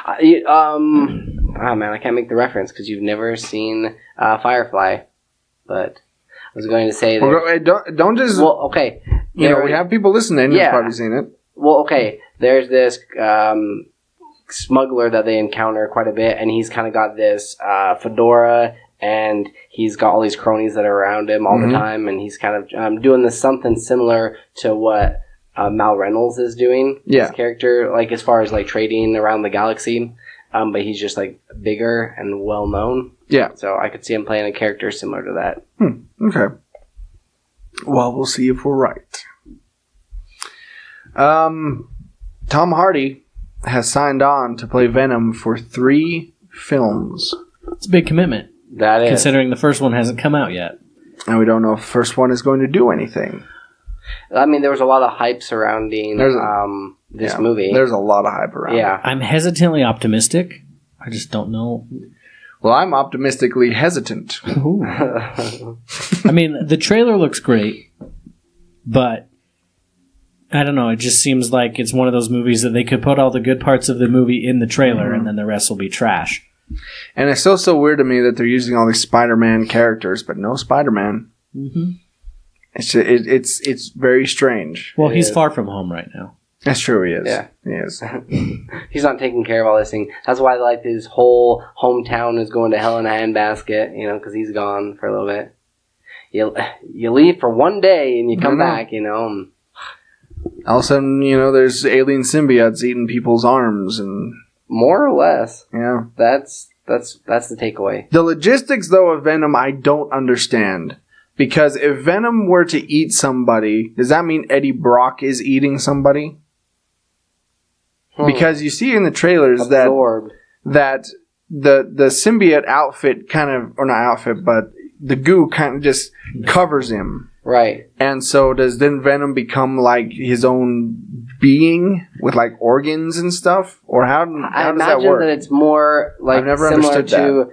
Oh man, I can't make the reference because you've never seen Firefly. But I was going to say that. Well, don't just. Well, okay. You know, we have people listening who've probably seen it. Well, okay. There's this smuggler that they encounter quite a bit, and he's kind of got this fedora, and he's got all these cronies that are around him all the time, and he's kind of doing this something similar to what Mal Reynolds is doing. Yeah. His character, like as far as like trading around the galaxy, but he's just like bigger and well known. Yeah. So I could see him playing a character similar to that. Okay. Well, we'll see if we're right. Tom Hardy has signed on to play Venom for 3 films. It's a big commitment. That is. Considering the first one hasn't come out yet. And we don't know if the first one is going to do anything. I mean, there was a lot of hype surrounding this movie. There's a lot of hype around it. I'm hesitantly optimistic. I just don't know. Well, I'm optimistically hesitant. I mean, the trailer looks great, but I don't know. It just seems like it's one of those movies that they could put all the good parts of the movie in the trailer and then the rest will be trash. And it's still so weird to me that they're using all these Spider-Man characters, but no Spider-Man. Mm-hmm. It's very strange. Well, he's far from home right now. That's true, he is. Yeah. He is. He's not taking care of all this thing. That's why like his whole hometown is going to hell in a handbasket, you know, because he's gone for a little bit. You leave for one day and you come back, you know. And all of a sudden, you know, there's alien symbiotes eating people's arms and more or less. Yeah. That's the takeaway. The logistics though of Venom I don't understand. Because if Venom were to eat somebody, does that mean Eddie Brock is eating somebody? Because you see in the trailers Absorbed. that the symbiote outfit kind of, or not outfit, but the goo kind of just covers him. Right. And so does then Venom become like his own being with like organs and stuff? Or how does that work? I imagine that it's more like I've never similar understood to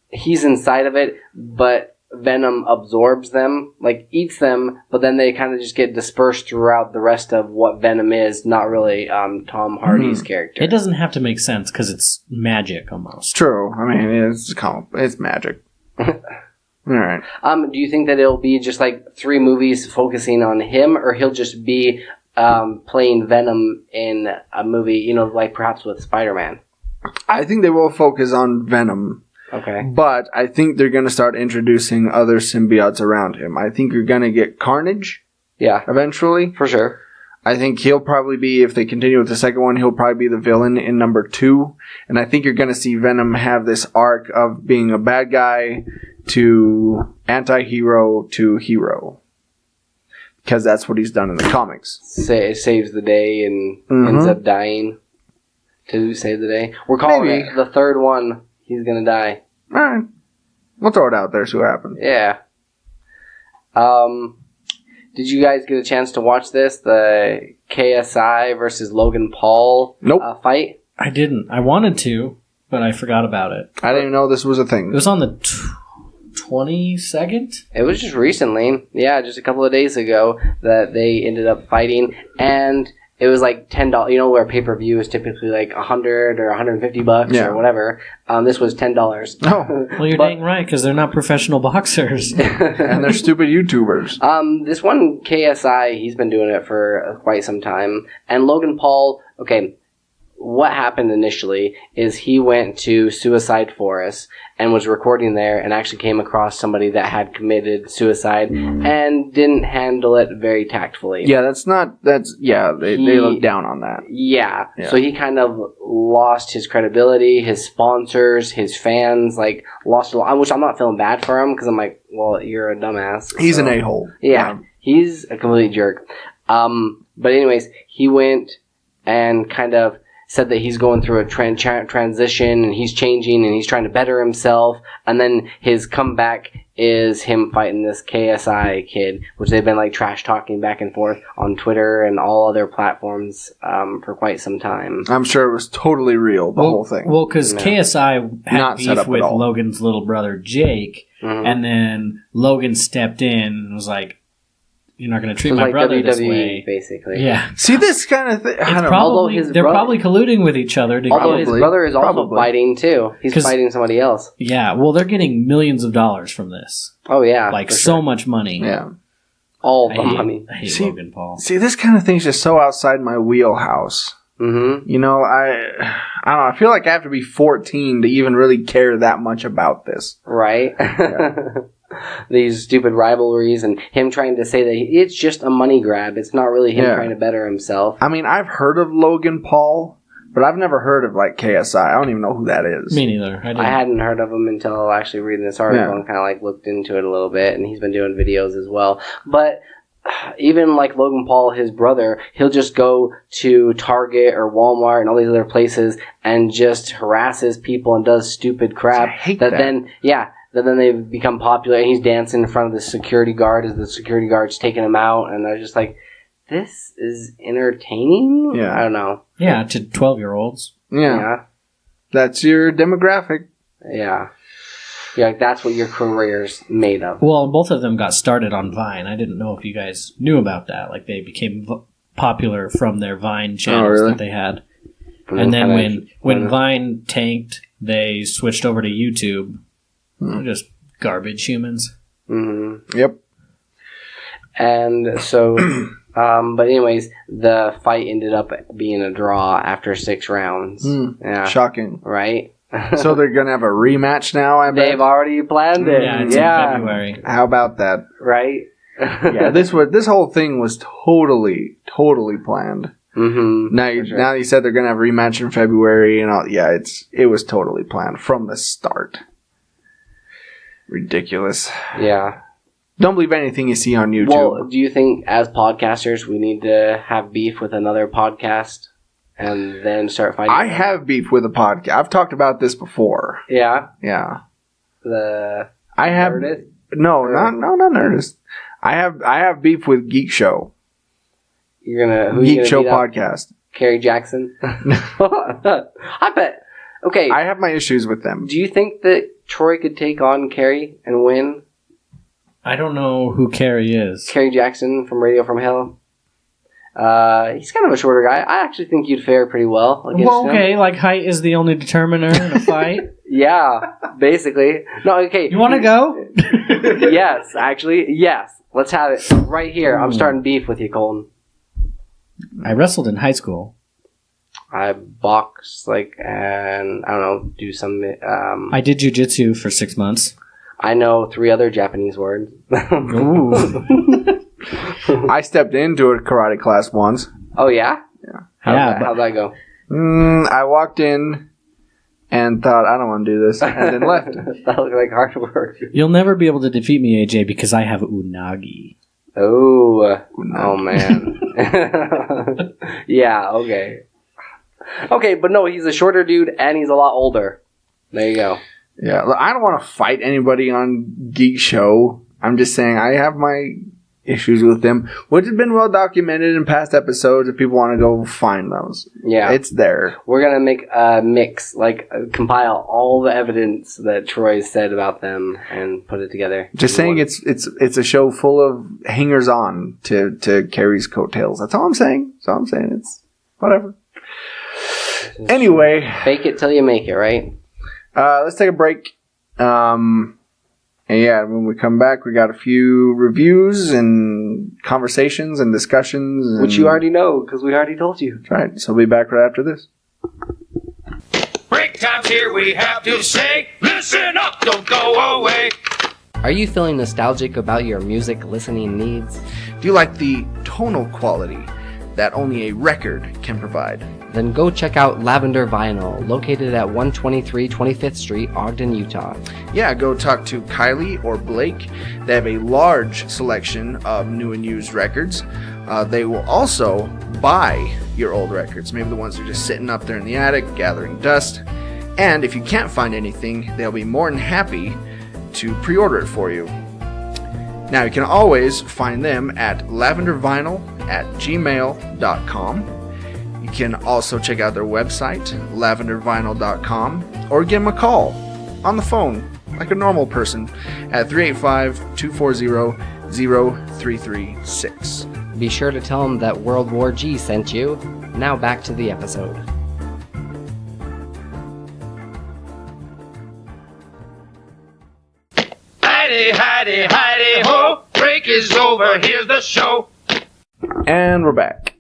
he's inside of it, but Venom absorbs them, like eats them, but then they kind of just get dispersed throughout the rest of what Venom is, not really Tom Hardy's character. It doesn't have to make sense because it's magic almost. True. I mean, it's magic. All right. Do you think that it'll be just like 3 movies focusing on him, or he'll just be playing Venom in a movie, you know, like perhaps with Spider-Man? I think they will focus on Venom. Okay. But I think they're going to start introducing other symbiotes around him. I think you're going to get Carnage. Yeah. Eventually. For sure. I think he'll probably be, if they continue with the second one, he'll probably be the villain in number 2. And I think you're going to see Venom have this arc of being a bad guy to anti-hero to hero. Because that's what he's done in the comics. Saves the day and ends up dying to save the day. We're calling it the third one. He's gonna die. All right. We'll throw it out there, see what happens. Yeah. Did you guys get a chance to watch this? The KSI versus Logan Paul fight? I didn't. I wanted to, but I forgot about it. I didn't even know this was a thing. It was on the 22nd? It was just recently. Yeah, just a couple of days ago that they ended up fighting. And it was like $10. You know where pay-per-view is typically like $100 or $150 or whatever. This was $10. Oh, well, you're dang right because they're not professional boxers and they're stupid YouTubers. This one KSI, he's been doing it for quite some time, and Logan Paul. Okay, what happened initially is he went to Suicide Forest and was recording there and actually came across somebody that had committed suicide and didn't handle it very tactfully. Yeah, they look down on that. Yeah. So he kind of lost his credibility, his sponsors, his fans, like, lost a lot, which I'm not feeling bad for him because I'm like, well, you're a dumbass. He's an a-hole. Yeah. He's a complete jerk. But anyways, he went and kind of said that he's going through a transition and he's changing and he's trying to better himself. And then his comeback is him fighting this KSI kid, which they've been like trash talking back and forth on Twitter and all other platforms for quite some time. I'm sure it was totally real, the whole thing. Well, because KSI had Not set beef up with at all. Logan's little brother Jake, and then Logan stepped in and was like, "You're not going to treat my like brother this WWE, way." basically. Yeah. See, this kind of thing, I don't know. They're probably colluding with each other. Although his brother is also fighting too. He's fighting somebody else. Yeah, well, they're getting millions of dollars from this. Oh yeah, like so much money. Yeah, all the money. I hate Logan Paul. See, this kind of thing's just so outside my wheelhouse. Mm-hmm. You know, I don't know. I feel like I have to be 14 to even really care that much about this. Right. Yeah. These stupid rivalries and him trying to say that it's just a money grab. It's not really him trying to better himself. I mean, I've heard of Logan Paul, but I've never heard of like KSI. I don't even know who that is. Me neither. I hadn't heard of him until actually reading this article and kind of like looked into it a little bit. And he's been doing videos as well. But even like Logan Paul, his brother, he'll just go to Target or Walmart and all these other places and just harasses people and does stupid crap. I hate that. Then they become popular, and he's dancing in front of the security guard as the security guard's taking him out, and they're just like, this is entertaining? Yeah. I don't know. Yeah, to 12-year-olds. Yeah. That's your demographic. Yeah. Yeah, like, that's what your career's made of. Well, both of them got started on Vine. I didn't know if you guys knew about that. Like, they became popular from their Vine channels that they had. And then when Vine tanked, they switched over to YouTube. They're just garbage humans. Mm-hmm. Yep. And so, but anyways, the fight ended up being a draw after 6 rounds. Yeah. Shocking. Right? So they're going to have a rematch now, I bet? They've already planned it. Yeah, it's in February. How about that? Right? Yeah, this whole thing was totally planned. Mm-hmm. Now you said they're going to have a rematch in February, and all. Yeah, it was totally planned from the start. Ridiculous. Yeah. Don't believe anything you see on YouTube. Well, do you think as podcasters we need to have beef with another podcast and then start fighting? I have beef with a podcast. I've talked about this before. Yeah? Yeah. I have Nerdist? Not Nerdist. I have beef with Geek Show. You're gonna Geek Show podcast. Kerry Jackson? I bet. Okay. I have my issues with them. Do you think that Troy could take on Kerry and win? I don't know who Kerry is. Kerry Jackson from Radio from Hell. He's kind of a shorter guy. I actually think you'd fare pretty well against him. Like height is the only determiner in a fight? Yeah, basically. No, okay. You want to go? Yes, actually, yes. Let's have it right here. I'm starting beef with you, Colton. I wrestled in high school. I box, and I don't know, do some... I did jiu-jitsu for 6 months. I know 3 other Japanese words. Ooh. I stepped into a karate class once. Oh, yeah? Yeah. How'd that go? I walked in and thought, I don't want to do this, and then left. That looked like hard work. You'll never be able to defeat me, AJ, because I have unagi. Oh man. Yeah, okay. Okay, but no, he's a shorter dude and he's a lot older. There you go. Yeah, look, I don't want to fight anybody on Geek Show. I'm just saying I have my issues with them, which have been well documented in past episodes if people want to go find those. Yeah. It's there. We're going to make a mix, compile all the evidence that Troy said about them and put it together. Just saying it's a show full of hangers-on to Carrie's coattails. That's all I'm saying. It's whatever. Anyway. Fake it till you make it, right? Let's take a break. And yeah, when we come back, we got a few reviews and conversations and discussions. Which you already know, because we already told you. That's right. So we'll be back right after this. times here we have to say, listen up, don't go away. Are you feeling nostalgic about your music listening needs? Do you like the tonal quality that only a record can provide? Then go check out Lavender Vinyl, located at 123 25th Street, Ogden, Utah. Yeah, go talk to Kylie or Blake. They have a large selection of new and used records. They will also buy your old records, maybe the ones that are just sitting up there in the attic, gathering dust. And if you can't find anything, they'll be more than happy to pre-order it for you. Now, you can always find them at lavendervinyl@gmail.com. You can also check out their website, lavendervinyl.com, or give them a call on the phone, like a normal person, at 385-240-0336. Be sure to tell them that World War G sent you. Now back to the episode. Heidi, ho, break is over, here's the show. And we're back.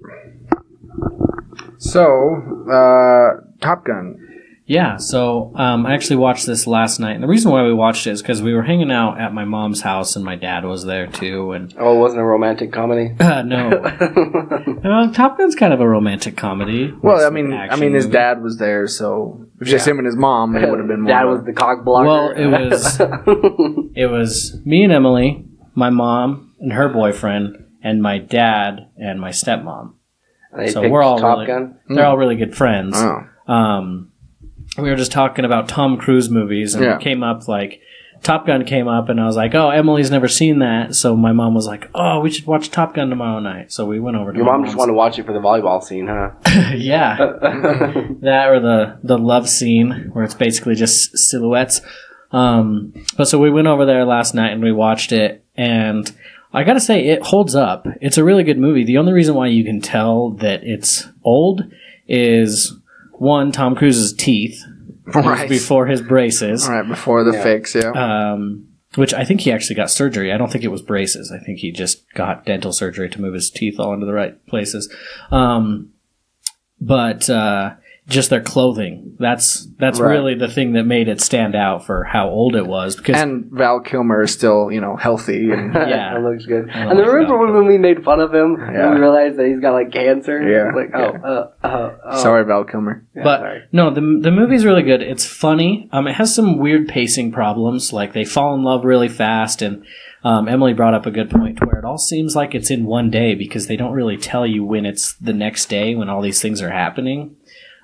So, Top Gun. Yeah, so I actually watched this last night. And the reason why we watched it is because we were hanging out at my mom's house and my dad was there too. And Oh, it wasn't a romantic comedy? no. Top Gun's kind of a romantic comedy. Well, It's I an mean, action his movie. dad was there, so if it's just him and his mom, it would have been more. Dad was the cock blocker. Well, it was me and Emily, my mom and her boyfriend, and my dad and my stepmom. They So picked we're all Top really, Gun? they're all really good friends. Oh. We were just talking about Tom Cruise movies, and it came up like Top Gun came up, and I was like, "Oh, Emily's never seen that." So my mom was like, "Oh, we should watch Top Gun tomorrow night." So we went over to Your my mom just wanted to watch it for the volleyball scene, huh? yeah, that or the love scene where it's basically just silhouettes. But so we went over there last night and we watched it, and I gotta say it holds up. It's a really good movie. The only reason why you can tell that it's old is one, Tom Cruise's teeth. Right. Before his braces. Right, before the fix, yeah. Which I think he actually got surgery. I don't think it was braces. I think he just got dental surgery to move his teeth all into the right places. But just their clothing. That's Right. really the thing that made it stand out for how old it was. Because And Val Kilmer is still, healthy. And yeah. That looks good. I And like remember that. when we made fun of him Yeah. and we realized that he's got like cancer? Yeah. It's like, oh. Sorry, Val Kilmer. Yeah, But sorry. no, the movie's really good. It's funny. It has some weird pacing problems. Like they fall in love really fast, and Emily brought up a good point where it all seems like it's in one day because they don't really tell you when it's the next day when all these things are happening.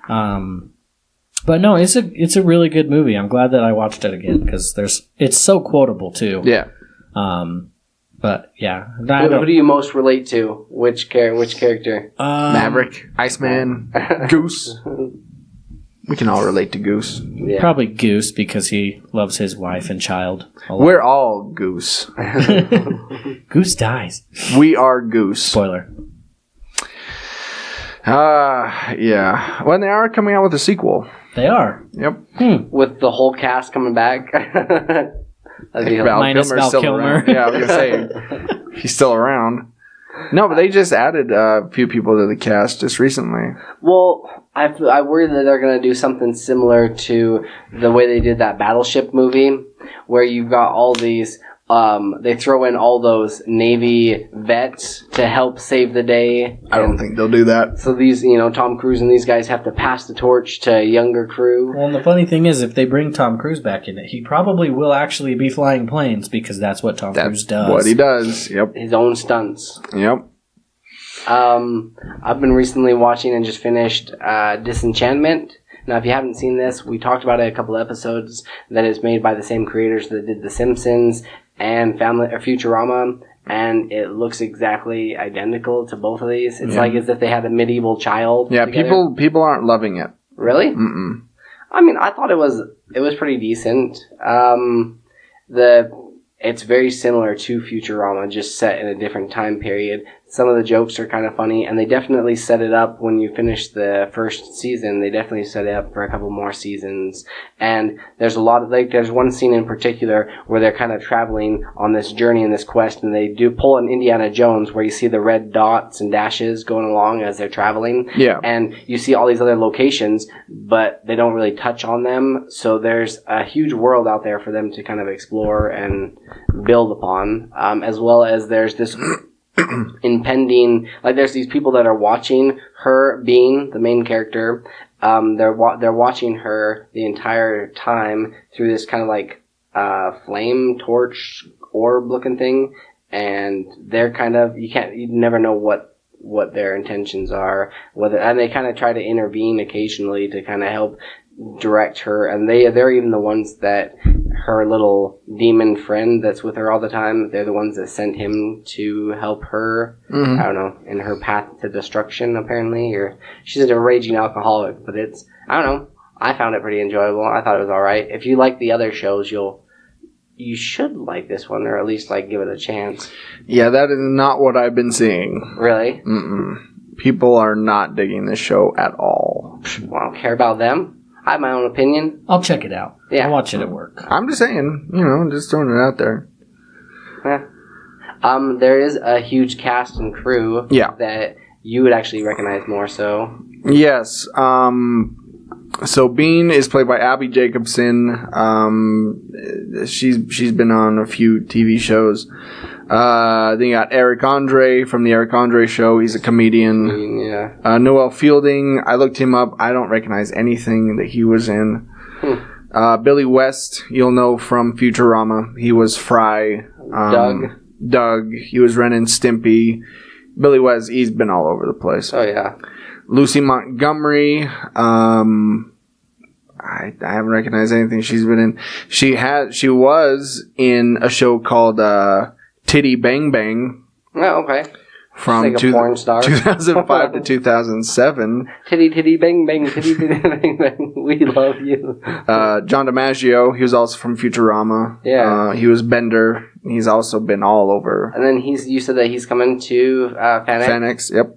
But no, it's a really good movie. I'm glad that I watched it again because it's so quotable too. Yeah. But yeah, Who do you most relate to? Which character? Maverick, Iceman, Goose. We can all relate to Goose. Yeah. Probably Goose because he loves his wife and child a lot. We're all Goose. Goose dies. We are Goose. Spoiler. Yeah. Well, they are coming out with a sequel. They are. Yep. With the whole cast coming back. That'd be Val Minus Kilmer's Val still Kilmer. around. Yeah, I was gonna say he's still around. No, but they just added a few people to the cast just recently. Well, I worry that they're going to do something similar to the way they did that Battleship movie, where you've got all these, they throw in all those Navy vets to help save the day. I don't think they'll do that. So these, Tom Cruise and these guys have to pass the torch to a younger crew. Well, and the funny thing is, if they bring Tom Cruise back in it, he probably will actually be flying planes because that's what Tom Cruise does. What he does. Yep. His own stunts. Yep. I've been recently watching and just finished Disenchantment. Now, if you haven't seen this, we talked about it a couple episodes, that it's made by the same creators that did The Simpsons and Futurama, and it looks exactly identical to both of these. It's like as if they had a medieval child. Yeah, together. people aren't loving it. Really? Mm-mm. I mean, I thought it was pretty decent. It's very similar to Futurama, just set in a different time period. Some of the jokes are kind of funny, and they definitely set it up when you finish the first season. They definitely set it up for a couple more seasons. And there's a lot of, like, there's one scene in particular where they're kind of traveling on this journey and this quest, and they do pull an Indiana Jones where you see the red dots and dashes going along as they're traveling. Yeah. And you see all these other locations, but they don't really touch on them. So there's a huge world out there for them to kind of explore and build upon, as well as there's this impending, like, there's these people that are watching her being the main character. They're watching her the entire time through this kind of like flame torch orb looking thing, and they're kind of, you never know what their intentions are, and they kind of try to intervene occasionally to kind of help direct her, and they're even the ones that her little demon friend that's with her all the time, they're the ones that sent him to help her, I don't know, in her path to destruction, apparently, or she's a raging alcoholic, but it's, I don't know, I found it pretty enjoyable. I thought it was alright. If you like the other shows, you should like this one, or at least, like, give it a chance. Yeah, that is not what I've been seeing. Really? People are not digging this show at all. Well, I don't care about them. I have my own opinion. I'll check it out. Yeah. I'll watch it at work. I'm just saying, just throwing it out there. Yeah. There is a huge cast and crew that you would actually recognize more so. Yes. So Bean is played by Abby Jacobson. She's been on a few TV shows. Then you got Eric Andre from the Eric Andre Show. He's a comedian. Yeah. Noel Fielding. I looked him up. I don't recognize anything that he was in. Billy West, you'll know from Futurama. He was Fry. Doug. He was Ren and Stimpy. Billy West, he's been all over the place. Oh, yeah. Lucy Montgomery. I haven't recognized anything she's been in. She was in a show called Titty Bang Bang. Oh, okay. From like a porn star. 2005 to 2007. Titty bang bang, titty bang bang. We love you. John DiMaggio, he was also from Futurama. Yeah. He was Bender. He's also been all over. And then you said that he's coming to Fanex? Fanex, yep.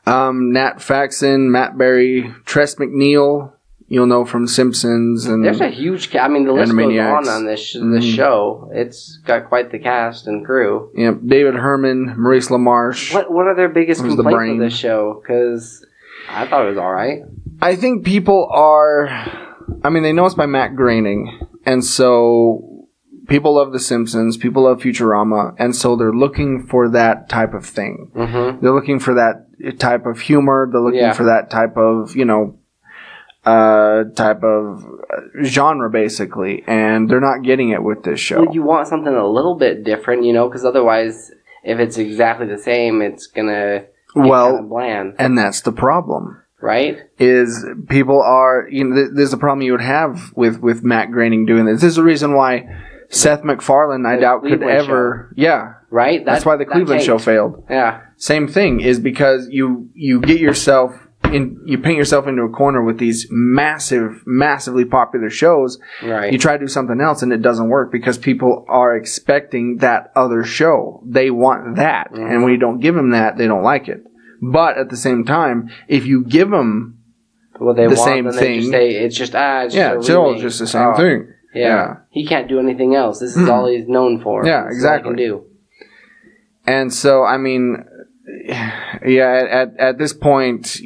Nat Faxon, Matt Berry, Tress MacNeille, you'll know from Simpsons. And there's a huge the list goes on this show. It's got quite the cast and crew. Yep. David Herman, Maurice LaMarche. What are their biggest complaints with this show? Because I thought it was alright. I think people are, they know it's by Matt Groening, and so people love The Simpsons, people love Futurama, and so they're looking for that type of thing. Mm-hmm. They're looking for that type of humor, they're looking for that type of, genre, basically, and they're not getting it with this show. Well, you want something a little bit different, because otherwise, if it's exactly the same, it's gonna get kind of bland. And that's the problem. Right? Is people are, there's a problem you would have with Matt Groening doing this. This is the reason why Seth MacFarlane, I doubt, could ever... Show. Yeah. Right? That's why the Cleveland show failed. Yeah. Same thing, is because you get yourself... you paint yourself into a corner with these massively popular shows. Right. You try to do something else and it doesn't work because people are expecting that other show. They want that. Mm-hmm. And when you don't give them that, they don't like it. But at the same time, if you give them the same thing, just say, it's just just the same thing. Yeah. He can't do anything else. This is all he's known for. Yeah, this exactly. Is all he can do. And so, at this point,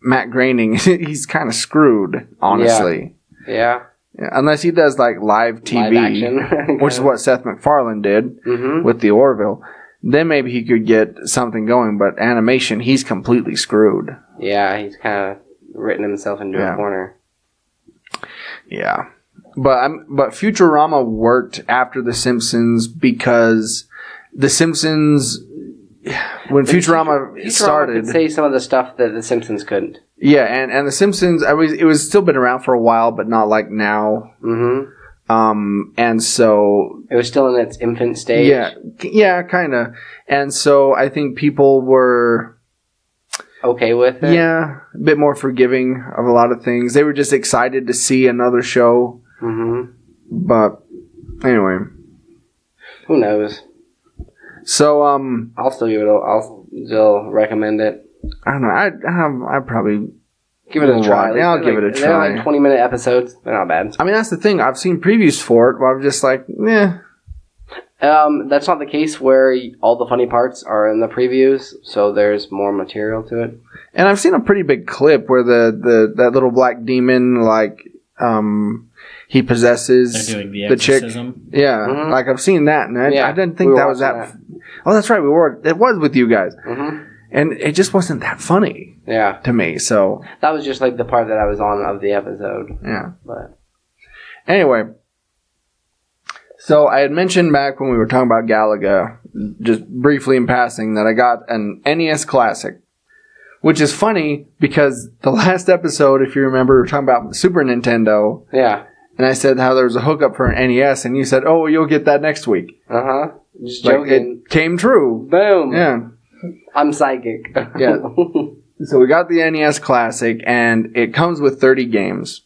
Matt Groening, he's kind of screwed, honestly. Yeah. Unless he does live TV, live which is what Seth MacFarlane did with the Orville. Then maybe he could get something going, but animation, he's completely screwed. Yeah, he's kind of written himself into a corner. Yeah. But Futurama worked after The Simpsons because The Simpsons... When Futurama started, could say some of the stuff that The Simpsons couldn't. Yeah, and The Simpsons, it was still been around for a while, but not like now. Mm-hmm. And so it was still in its infant stage. Yeah, kind of. And so I think people were okay with it. Yeah, a bit more forgiving of a lot of things. They were just excited to see another show. Mm-hmm. But anyway, who knows? So I'll still recommend it. I don't know. I probably give it a try. Yeah, I'll give it a try. They're like 20-minute episodes. They're not bad. I mean, that's the thing. I've seen previews for it where I'm just like, eh. That's not the case where all the funny parts are in the previews, so there's more material to it. And I've seen a pretty big clip where that little black demon, like, he possesses the chick. exorcism. Yeah, like I've seen that, and I didn't think that was that. Oh, that's right. It was with you guys, and it just wasn't that funny. Yeah, to me. So that was just like the part that I was on of the episode. Yeah, but anyway. So I had mentioned back when we were talking about Galaga, just briefly in passing, that I got an NES Classic. Which is funny because the last episode, if you remember, we were talking about Super Nintendo. Yeah. And I said how there was a hookup for an NES, and you said, oh, you'll get that next week. Just like, joking. it came true. Boom. Yeah. I'm psychic. Yeah. So we got the NES Classic, and it comes with 30 games.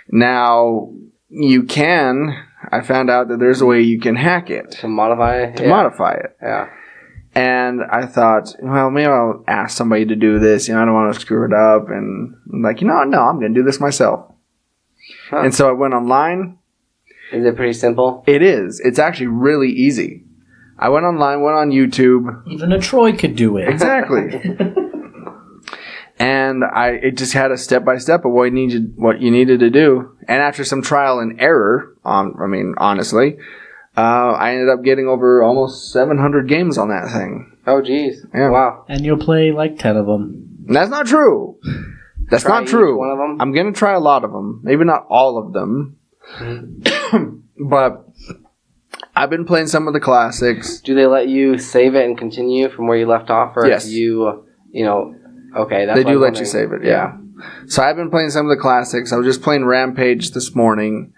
Now, I found out that there's a way you can hack it. To modify it? Modify it. Yeah. And I thought, well, maybe I'll ask somebody to do this. I don't want to screw it up. And I'm like, no, I'm going to do this myself. Huh. And so I went online. Is it pretty simple? It is. It's actually really easy. I went online, went on YouTube. Even a Troy could do it. Exactly. And it just had a step-by-step of what you needed to do. And after some trial and error, honestly, I ended up getting over almost 700 games on that thing. Oh, geez. Yeah. Wow. And you'll play like 10 of them. That's not true. That's try not true. One of them? I'm going to try a lot of them. Maybe not all of them. But I've been playing some of the classics. Do they let you save it and continue from where you left off? Or yes. If okay. That's they do let you save it, yeah. So I've been playing some of the classics. I was just playing Rampage this morning.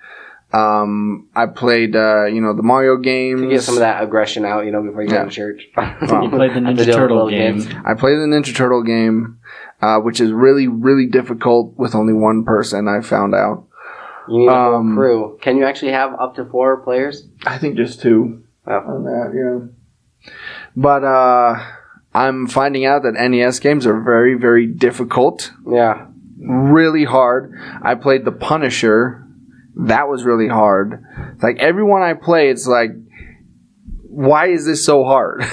I played, the Mario games. To get some of that aggression out, before you go to church. You played the Ninja Turtle game. I played the Ninja Turtle game, which is really, really difficult with only one person, I found out. You need a whole crew. Can you actually have up to 4 players? I think just 2 on that, yeah. But, I'm finding out that NES games are very, very difficult. Yeah. Really hard. I played The Punisher. That was really hard. Like, every one I play, it's like, why is this so hard?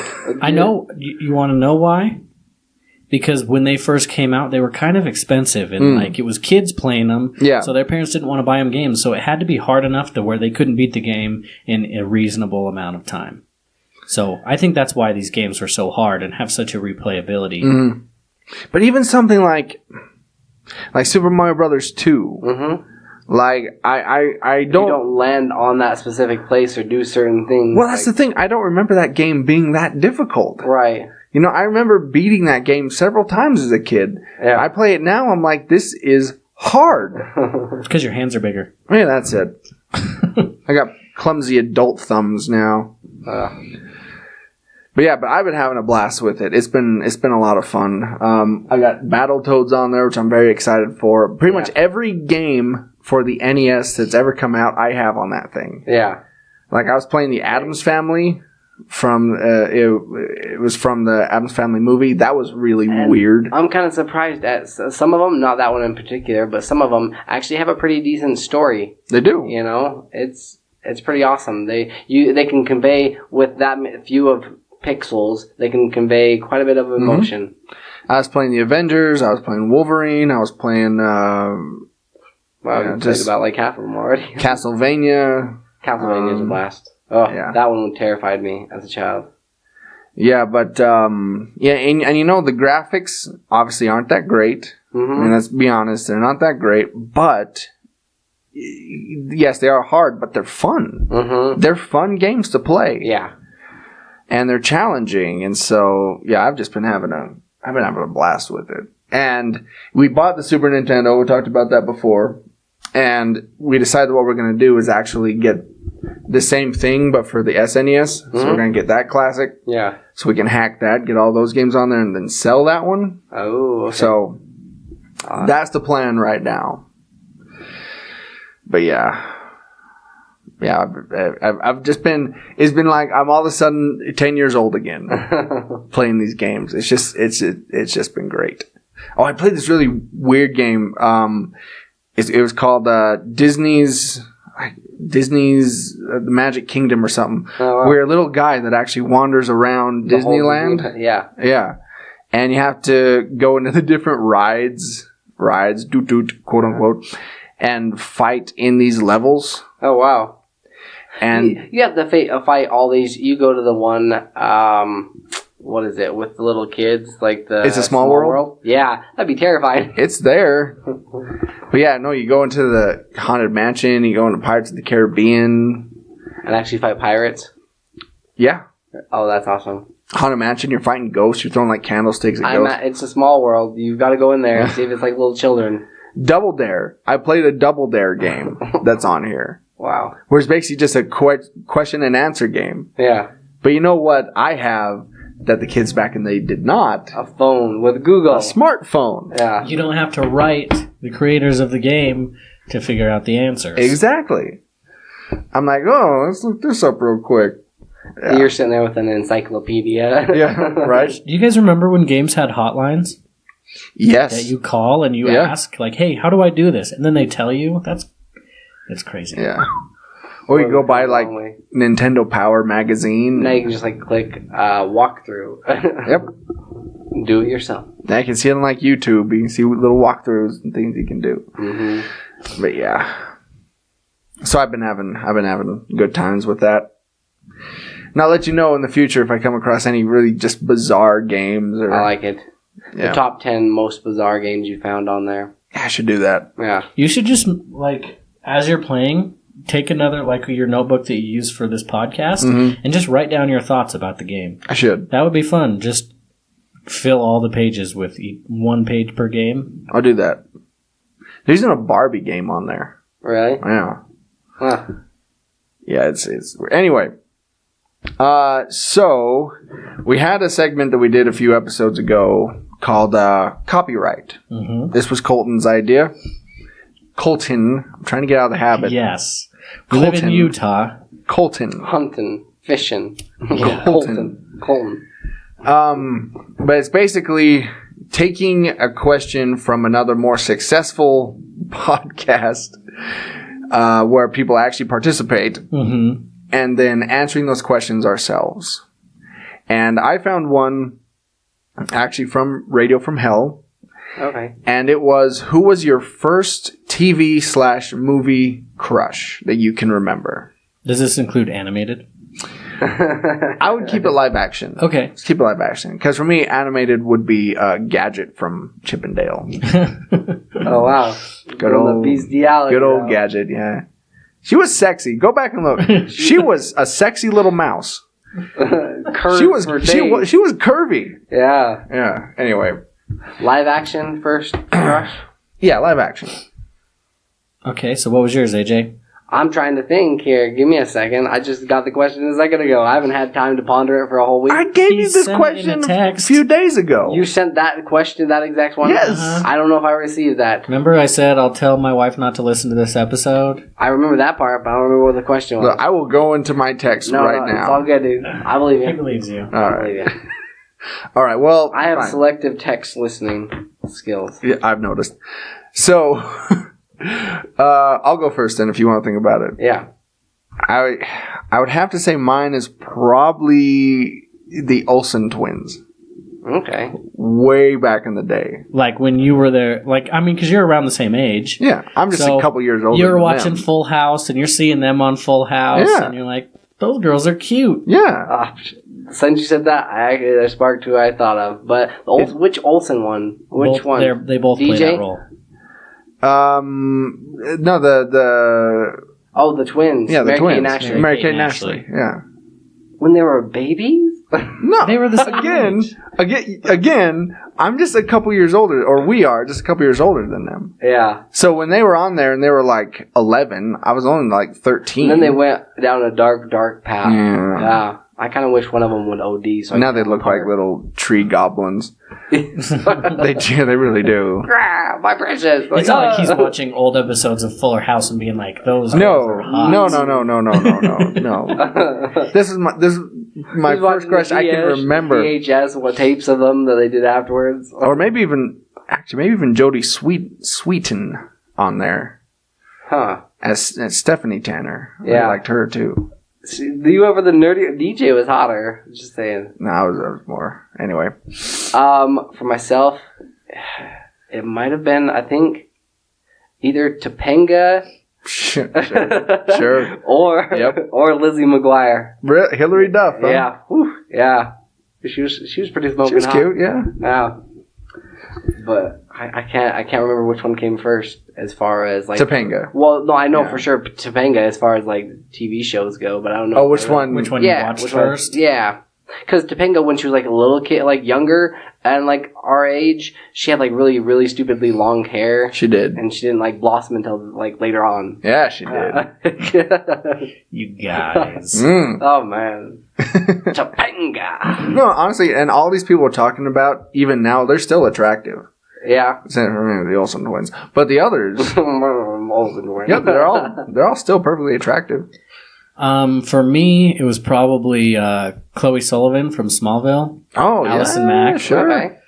I know. You want to know why? Because when they first came out, they were kind of expensive. And, it was kids playing them. Yeah. So their parents didn't want to buy them games. So it had to be hard enough to where they couldn't beat the game in a reasonable amount of time. So I think that's why these games were so hard and have such a replayability. Mm-hmm. But even something like Super Mario Brothers 2. Mm-hmm. Like, I don't... You don't land on that specific place or do certain things. Well, that's the thing. I don't remember that game being that difficult. Right. I remember beating that game several times as a kid. Yeah. I play it now, I'm like, this is hard. It's because your hands are bigger. Yeah, that's it. I got clumsy adult thumbs now. But I've been having a blast with it. It's been a lot of fun. I got Battletoads on there, which I'm very excited for. Pretty much every game for the NES that's ever come out, I have on that thing. Yeah. Like, I was playing the Addams Family from, it was from the Addams Family movie. That was really weird. I'm kind of surprised at some of them, not that one in particular, but some of them actually have a pretty decent story. They do. It's pretty awesome. They can convey, with that few of pixels, they can convey quite a bit of emotion. Mm-hmm. I was playing the Avengers. I was playing Wolverine. I was playing, you played about like half of them already. Castlevania. Castlevania's a blast. Oh, yeah. That one terrified me as a child. Yeah, but, and the graphics obviously aren't that great. Mm-hmm. I mean, let's be honest, they're not that great, but, yes, they are hard, but they're fun. Mm-hmm. They're fun games to play. Yeah. And they're challenging, and so, I've been having a blast with it. And we bought the Super Nintendo, we talked about that before, and we decided what we're going to do is actually get the same thing, but for the SNES. Mm-hmm. So we're going to get that classic. Yeah. So we can hack that, get all those games on there, and then sell that one. Oh, okay. So that's the plan right now. But Yeah, I've just been. It's been like I'm all of a sudden 10 years old again, playing these games. It's just been great. Oh, I played this really weird game. It was called Disney's The Magic Kingdom or something. Oh, wow. Where you're a little guy that actually wanders around Disneyland. Yeah. And you have to go into the different rides, quote unquote, and fight in these levels. Oh, wow. And you have to fight all these. You go to the one, what is it, with the little kids? It's a small world? Yeah, that'd be terrifying. It's there. But yeah, no, you go into the Haunted Mansion, you go into Pirates of the Caribbean. And actually fight pirates? Yeah. Oh, that's awesome. Haunted Mansion, you're fighting ghosts, you're throwing candlesticks at ghosts. It's a small world. You've got to go in there and see if it's like little children. Double Dare. I played a Double Dare game that's on here. Wow. Where it's basically just a question and answer game. Yeah. But you know what I have that the kids back in the day did not? A phone with Google. A smartphone. Yeah. You don't have to write the creators of the game to figure out the answers. Exactly. I'm like, oh, let's look this up real quick. Yeah. You're sitting there with an encyclopedia. Yeah, right? Do you guys remember when games had hotlines? Yes. That you call and you ask, like, hey, how do I do this? And then they tell you. It's crazy. Yeah. Or you go buy Nintendo Power magazine. Now you can just click walkthrough. Yep. Do it yourself. Now you can see it on YouTube. You can see little walkthroughs and things you can do. Mm-hmm. But yeah. So I've been having good times with that. And I'll let you know in the future if I come across any really just bizarre games. I like it. Yeah. The top 10 most bizarre games you found on there. Yeah, I should do that. Yeah. You should just as you're playing, take another your notebook that you use for this podcast and just write down your thoughts about the game. I should. That would be fun. Just fill all the pages with 1 page per game. I'll do that. There's even a Barbie game on there. Really? Yeah. Huh. Yeah, it's anyway. So we had a segment that we did a few episodes ago called Copyright. Mm-hmm. This was Colton's idea. Colton, I'm trying to get out of the habit. Yes. We live in Utah. Colton. Hunting. Fishing. Yeah. Colton. But it's basically taking a question from another more successful podcast where people actually participate and then answering those questions ourselves. And I found one actually from Radio from Hell. Okay. And it was, who was your first TV/movie crush that you can remember? Does this include animated? I would keep it live action. Okay. Let's keep it live action. Because for me, animated would be Gadget from Chip and Dale. Oh, wow. Good old Gadget, yeah. She was sexy. Go back and look. She was a sexy little mouse. She was curvy. Yeah. Yeah. Anyway. Live action first crush? Yeah, live action. Okay, so what was yours, AJ? I'm trying to think here. Give me a second. I just got the question a second ago. I haven't had time to ponder it for a whole week. I gave you this question a few days ago. You sent that question, that exact one? Yes. I don't know if I received that. Remember I said I'll tell my wife not to listen to this episode? I remember that part, but I don't remember what the question was. Look, I will go into my text now. It's all good, dude. I believe you. He believes you. All right. I believe you. All right, well... I have selective text listening skills. Yeah, I've noticed. So, I'll go first then if you want to think about it. Yeah. I would have to say mine is probably the Olsen twins. Okay. Way back in the day. Like when you were there, because you're around the same age. Yeah, I'm just a couple years older. You're watching Full House and you're seeing them on Full House and you're like, those girls are cute. Yeah. Since you said that, I sparked who I thought of. But which Olsen one? Which one? They both play that role. No, the Oh, the twins. Yeah, the twins. Mary-Kate and Ashley. Yeah. When they were babies? No. They were the same age. Again, I'm just a couple years older, or we are just a couple years older than them. Yeah. So when they were on there and they were 11, I was only 13. And then they went down a dark, dark path. Yeah. I kind of wish one of them would OD. So Now they look like little tree goblins. They really do. My precious. It's not like he's watching old episodes of Fuller House and being like, those No, girls are hot. no. This is my He's first watching crush the I can remember. VHS, what tapes of them that they did afterwards. Or maybe even Jodie Sweetin on there. Huh. As Stephanie Tanner. Yeah. I liked her too. See, you over the nerdy DJ was hotter. Just saying. No, I was more. Anyway. For myself, it might have been, I think, either Topanga Sure. or Lizzie McGuire. Hillary Duff. Huh? Yeah. Whew. Yeah. She was pretty smoking She was hot. cute, yeah. Yeah. But I can't remember which one came first as far as like Topanga. Well, no, I know for sure Topanga as far as like TV shows go, but I don't know. Oh, which one? Which one you watched first? Yeah. Because Topanga, when she was like a little kid, like younger and like our age, she had like really, really stupidly long hair. She did. And she didn't like blossom until like later on. Yeah, she did. You guys. Oh, man. Topanga. No, honestly, and all these people we're talking about, even now, they're still attractive. Yeah. Except for the Olsen twins. But the others, yeah, they're all still perfectly attractive. For me, it was probably Chloe Sullivan from Smallville. Oh, Allison yeah, Mack. sure. Okay.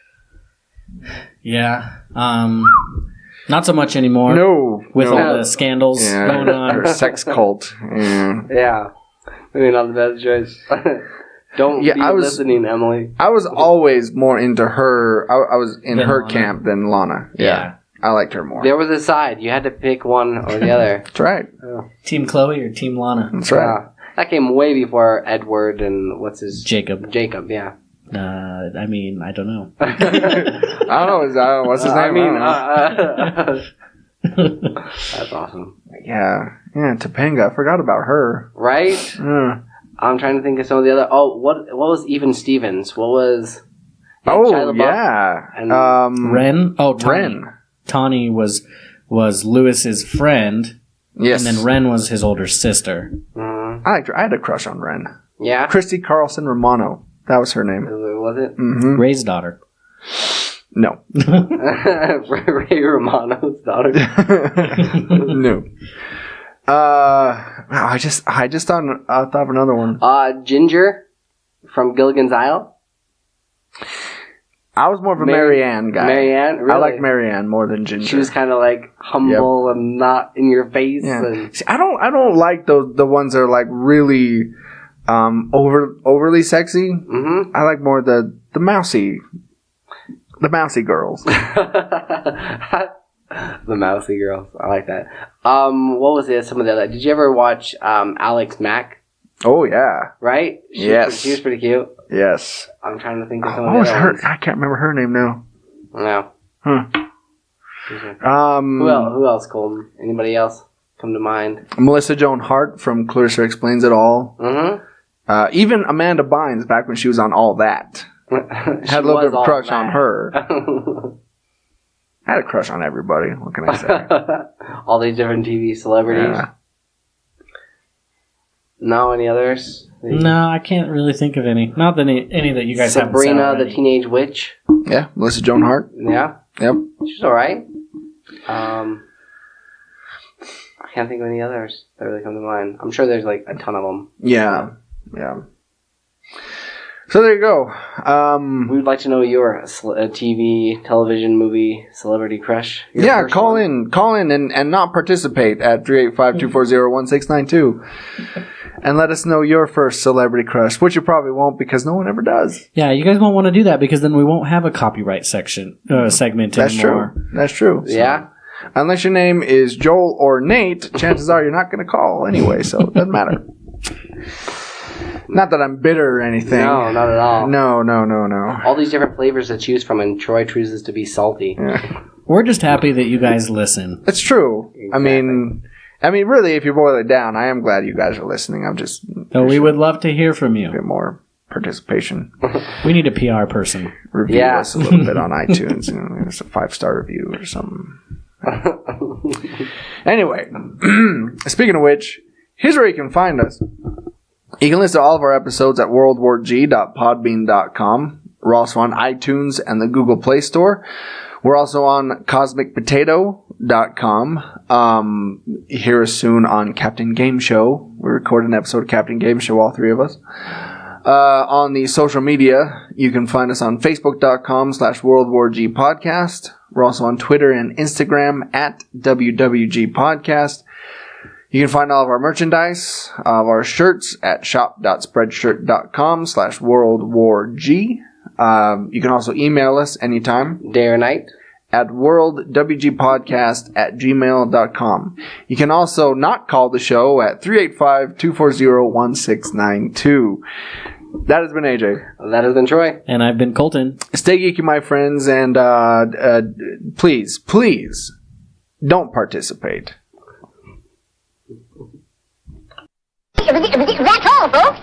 Yeah. Not so much anymore. No. With all the scandals going on. Her sex cult. Yeah. Yeah. Maybe not the best choice. Don't be listening, Emily. I was always more into her. I was in her Lana. camp than Lana. Yeah. I liked her more. There was a side. You had to pick one or the other. That's right. Team Chloe or Team Lana? That's right. Yeah. That came way before Edward and what's his... Jacob. Jacob, yeah. I mean, I don't know. I don't know. What's his name? That's awesome. Yeah, Topanga. I forgot about her. Right? I'm trying to think of some of the other... Oh, what was Even Stevens? What was... Oh, yeah. And Ren? Oh, Tawny. Ren. Tawny was Lewis's friend. Yes. And then Ren was his older sister. I liked her. I had a crush on Ren. Yeah? Christy Carlson Romano. That was her name. Was it? Mm-hmm. Ray's daughter. No. Ray Romano's daughter. No. I just thought of another one. Ginger from Gilligan's Isle. I was more of a Marianne guy. Marianne? Really? I like Marianne more than Ginger. She was kind of like humble and not in your face. Yeah. And See, I don't like the ones that are like really overly sexy. Mm-hmm. I like more the mousy girls. The mousy girls. I like that. What was it? Some of the other. Did you ever watch Alex Mack? Oh yeah. Right? Yes. She was pretty cute. Yes. I'm trying to think of some What of was the other her? ones. I can't remember her name now. No. Huh. Who else, Colton? Anybody else come to mind? Melissa Joan Hart from Clarissa Explains It All. Mm-hmm. Even Amanda Bynes back when she was on All That. Had a little bit of a crush on her. I had a crush on everybody. What can I say? All these different TV celebrities. Yeah. No, any others? No, I can't really think of any. Not that any that you guys haven't said Sabrina already. the Teenage Witch. Yeah, Melissa Joan Hart. Yeah. Yep. She's alright. I can't think of any others that really come to mind. I'm sure there's like a ton of them. Yeah. Yeah. So there you go. We would like to know your TV, television, movie, celebrity crush. Your Yeah, first call one. in and not participate at 385-240-1692. And let us know your first celebrity crush, which you probably won't because no one ever does. Yeah, you guys won't want to do that because then we won't have a copyright segment That's anymore. true. That's true. So, Yeah. unless your name is Joel or Nate, chances are you're not going to call anyway, so it doesn't matter. Not that I'm bitter or anything. No, not at all. No. All these different flavors to choose from, and Troy chooses to be salty. Yeah. We're just happy that you guys listen. It's true. Exactly. I mean, really, if you boil it down, I am glad you guys are listening. I'm just So we would love to hear from a you. bit more participation. We need a PR person. Review us a little bit on iTunes. Give us a 5-star review or something. Anyway, speaking of which, here's where you can find us. You can listen to all of our episodes at worldwarg.podbean.com. We're also on iTunes and the Google Play Store. We're also on cosmicpotato.com. Hear us soon on Captain Game Show. We recorded an episode of Captain Game Show, all three of us. On the social media, you can find us on facebook.com/worldwargpodcast. We're also on Twitter and Instagram at WWG Podcast. You can find all of our merchandise, of our shirts at shop.spreadshirt.com/worldwarg. You can also email us anytime. Day or night. At worldwgpodcast@gmail.com. You can also not call the show at 385-240-1692. That has been AJ. That has been Troy. And I've been Colton. Stay geeky, my friends, and please, don't participate. That's all, folks.